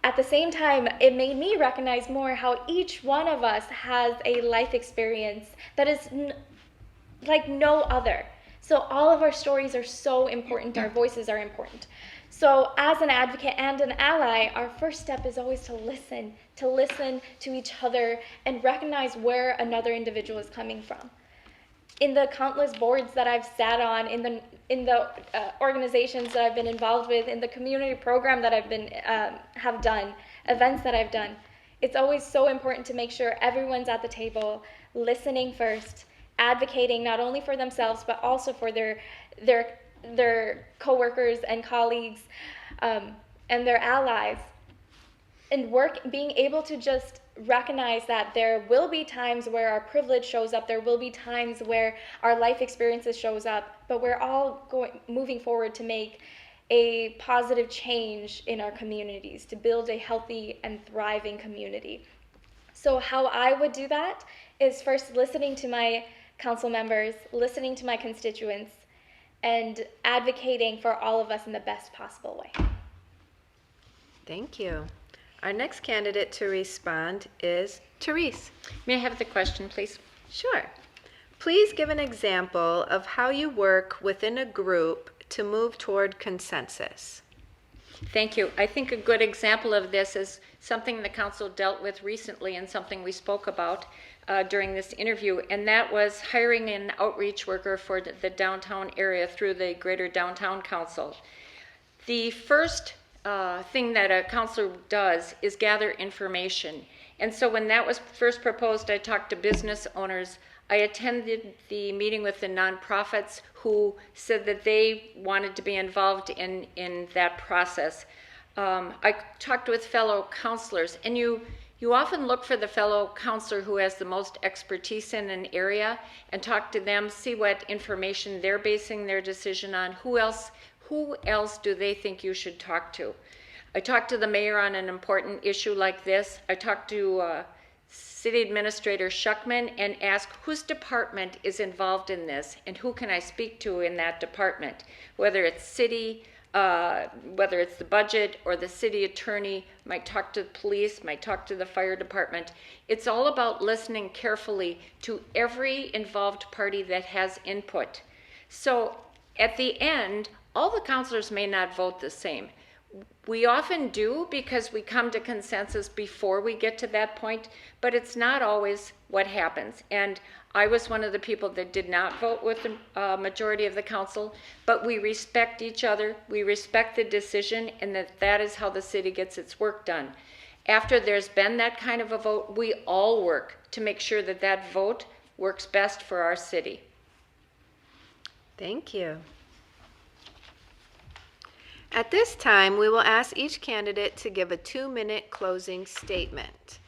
At the same time, it made me recognize more how each one of us has a life experience that is like no other. So all of our stories are so important, our voices are important. So as an advocate and an ally, our first step is always to listen to each other and recognize where another individual is coming from. In the countless boards that I've sat on, in the organizations that I've been involved with, in the community program that I've have done, events that I've done, it's always so important to make sure everyone's at the table, listening first, advocating not only for themselves but also for their coworkers and colleagues and their allies, and being able to just recognize that there will be times where our privilege shows up, there will be times where our life experiences shows up, but we're all moving forward to make a positive change in our communities, to build a healthy and thriving community. So how I would do that is first listening to my council members, listening to my constituents, and advocating for all of us in the best possible way. Thank you. Our next candidate to respond is Therese. May I have the question, please? Sure. Please give an example of how you work within a group to move toward consensus. Thank you. I think a good example of this is something the council dealt with recently and something we spoke about during this interview, and that was hiring an outreach worker for the downtown area through the Greater Downtown Council. The first thing that a counselor does is gather information. And so when that was first proposed, I talked to business owners. I attended the meeting with the nonprofits who said that they wanted to be involved in that process. I talked with fellow counselors, and you often look for the fellow counselor who has the most expertise in an area and talk to them, see what information they're basing their decision on. Who else do they think you should talk to? I talked to the mayor on an important issue like this. I talked to City Administrator Schuckman and asked whose department is involved in this and who can I speak to in that department, whether it's city, whether it's the budget or the city attorney, might talk to the police, might talk to the fire department. It's all about listening carefully to every involved party that has input. So at the end, all the councilors may not vote the same. We often do because we come to consensus before we get to that point, but it's not always what happens. And I was one of the people that did not vote with the majority of the council, but we respect each other, we respect the decision, and that is how the city gets its work done. After there's been that kind of a vote, we all work to make sure that that vote works best for our city. Thank you. At this time, we will ask each candidate to give a 2-minute closing statement.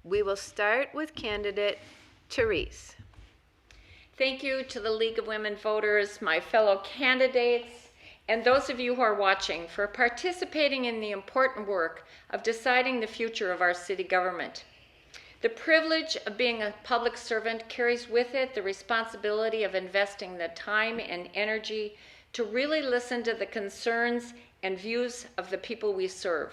We will start with candidate Therese. Thank you to the League of Women Voters, my fellow candidates, and those of you who are watching for participating in the important work of deciding the future of our city government. The privilege of being a public servant carries with it the responsibility of investing the time and energy to really listen to the concerns and views of the people we serve.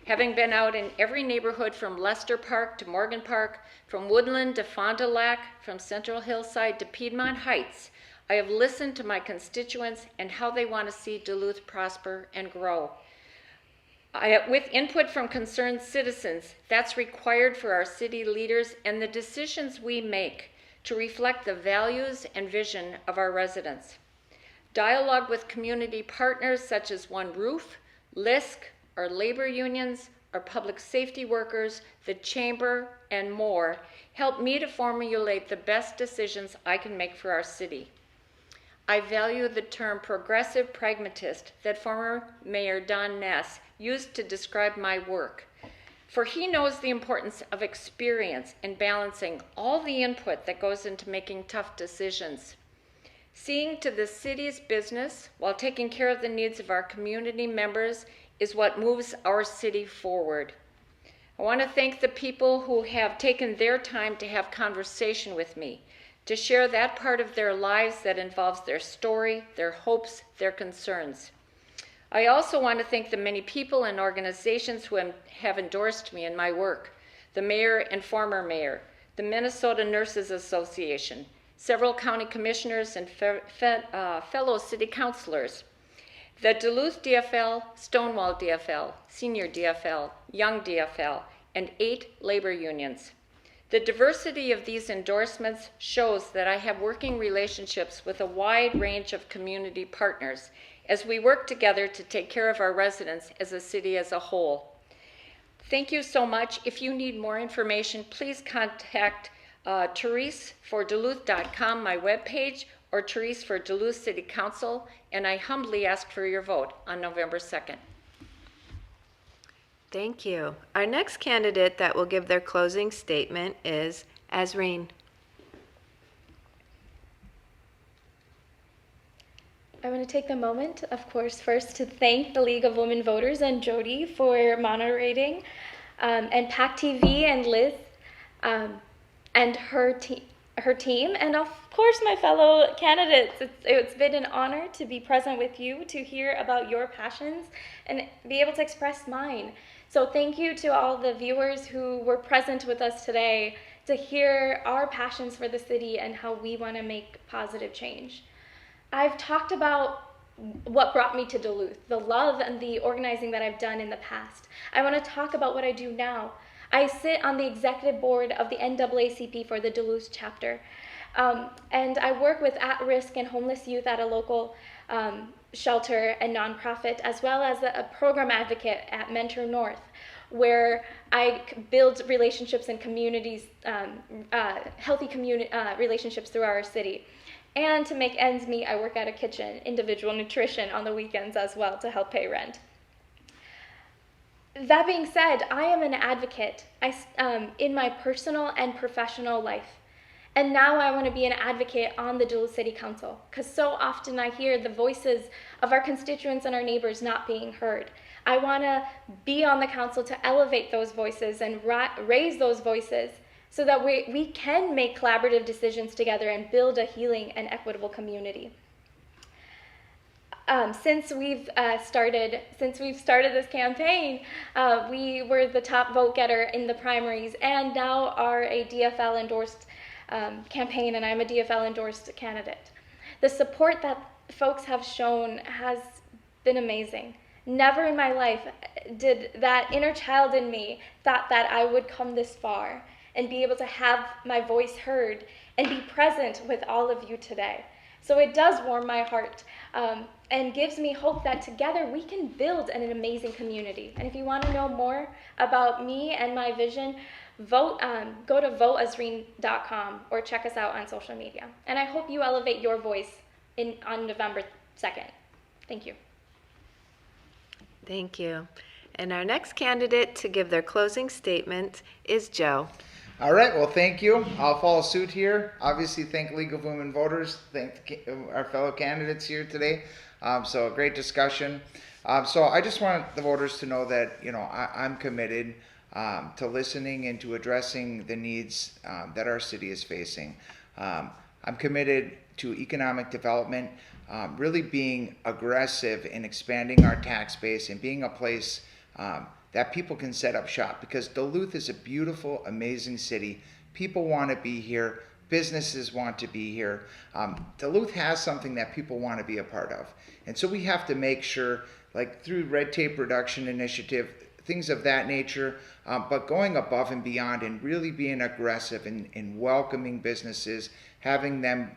Having been out in every neighborhood from Leicester Park to Morgan Park, from Woodland to Fond du Lac, from Central Hillside to Piedmont Heights, I have listened to my constituents and how they want to see Duluth prosper and grow. With input from concerned citizens, that's required for our city leaders and the decisions we make to reflect the values and vision of our residents. Dialogue with community partners such as One Roof, LISC, our labor unions, our public safety workers, the chamber, and more help me to formulate the best decisions I can make for our city. I value the term progressive pragmatist that former Mayor Don Ness used to describe my work, for he knows the importance of experience in balancing all the input that goes into making tough decisions. Seeing to the city's business while taking care of the needs of our community members is what moves our city forward. I want to thank the people who have taken their time to have conversation with me, to share that part of their lives that involves their story, their hopes, their concerns. I also want to thank the many people and organizations who have endorsed me in my work, the mayor and former mayor, the Minnesota Nurses Association, several county commissioners and fellow city councilors, the Duluth DFL, Stonewall DFL, Senior DFL, Young DFL, and 8 labor unions. The diversity of these endorsements shows that I have working relationships with a wide range of community partners as we work together to take care of our residents as a city as a whole. Thank you so much. If you need more information, please contact Therese for Duluth.com, my webpage, or Therese for Duluth City Council, and I humbly ask for your vote on November 2nd. Thank you. Our next candidate that will give their closing statement is Azreen. I want to take the moment, of course, first to thank the League of Women Voters and Jody for moderating, and PACT-TV and Liz and her team, and of course my fellow candidates. It's been an honor to be present with you, to hear about your passions and be able to express mine. So thank you to all the viewers who were present with us today to hear our passions for the city and how we want to make positive change. I've talked about what brought me to Duluth, the love and the organizing that I've done in the past. I want to talk about what I do now. I sit on the executive board of the NAACP for the Duluth chapter, and I work with at-risk and homeless youth at a local shelter and nonprofit, as well as a program advocate at Mentor North, where I build relationships and communities, healthy relationships through our city. And to make ends meet, I work at a kitchen, individual nutrition on the weekends as well to help pay rent. That being said, I am an advocate in my personal and professional life. And now I want to be an advocate on the Duluth City Council, because so often I hear the voices of our constituents and our neighbors not being heard. I want to be on the council to elevate those voices and raise those voices so that we can make collaborative decisions together and build a healing and equitable community. Since we've started this campaign, we were the top vote getter in the primaries, and now are a DFL endorsed campaign, and I'm a DFL endorsed candidate. The support that folks have shown has been amazing. Never in my life did that inner child in me thought that I would come this far and be able to have my voice heard and be present with all of you today. So it does warm my heart and gives me hope that together we can build an amazing community. And if you want to know more about me and my vision, go to voteazreen.com or check us out on social media. And I hope you elevate your voice on November 2nd. Thank you. Thank you. And our next candidate to give their closing statement is Joe. All right, well, thank you. I'll follow suit here. Obviously, thank League of Women Voters. Thank our fellow candidates here today. So a great discussion. So I just want the voters to know that, I'm committed to listening and to addressing the needs that our city is facing. I'm committed to economic development, really being aggressive in expanding our tax base and being a place that people can set up shop, because Duluth is a beautiful, amazing city. People want to be here. Businesses want to be here. Duluth has something that people want to be a part of. And so we have to make sure, like through red tape reduction initiative, things of that nature, but going above and beyond and really being aggressive in welcoming businesses, having them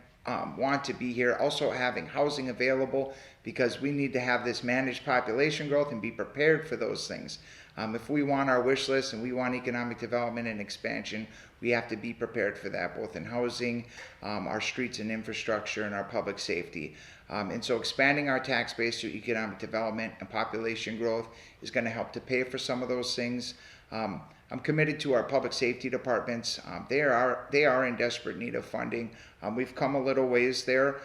want to be here, also having housing available, because we need to have this managed population growth and be prepared for those things. If we want our wish list and we want economic development and expansion, we have to be prepared for that, both in housing, our streets and infrastructure, and our public safety. And so expanding our tax base through economic development and population growth is going to help to pay for some of those things. I'm committed to our public safety departments. They are in desperate need of funding. We've come a little ways there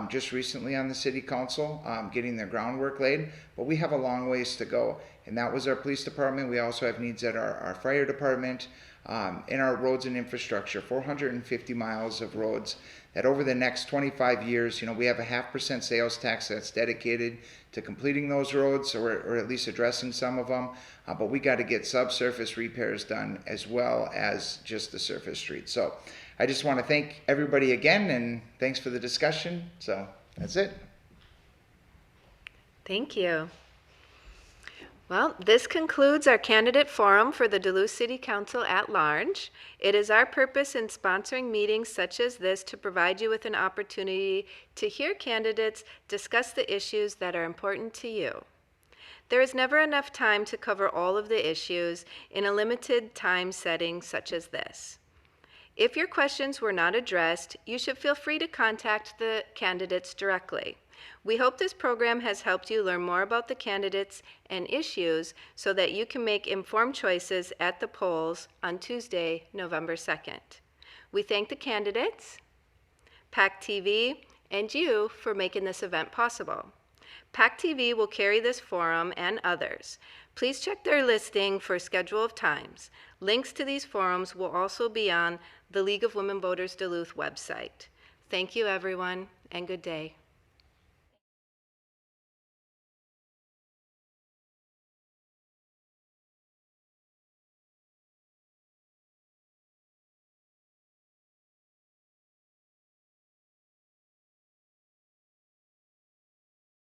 just recently on the city council, getting the groundwork laid, but we have a long ways to go. And that was our police department. We also have needs at our fire department, in our roads and infrastructure, 450 miles of roads that over the next 25 years, we have a 0.5% sales tax that's dedicated to completing those roads, or at least addressing some of them. But we got to get subsurface repairs done as well as just the surface streets. So I just want to thank everybody again, and thanks for the discussion. So that's it. Thank you. Well, this concludes our candidate forum for the Duluth City Council at large. It is our purpose in sponsoring meetings such as this to provide you with an opportunity to hear candidates discuss the issues that are important to you. There is never enough time to cover all of the issues in a limited time setting such as this. If your questions were not addressed, you should feel free to contact the candidates directly. We hope this program has helped you learn more about the candidates and issues so that you can make informed choices at the polls on Tuesday, November 2nd. We thank the candidates, PACT-TV, and you for making this event possible. PACT-TV will carry this forum and others. Please check their listing for schedule of times. Links to these forums will also be on the League of Women Voters Duluth website. Thank you, everyone, and good day.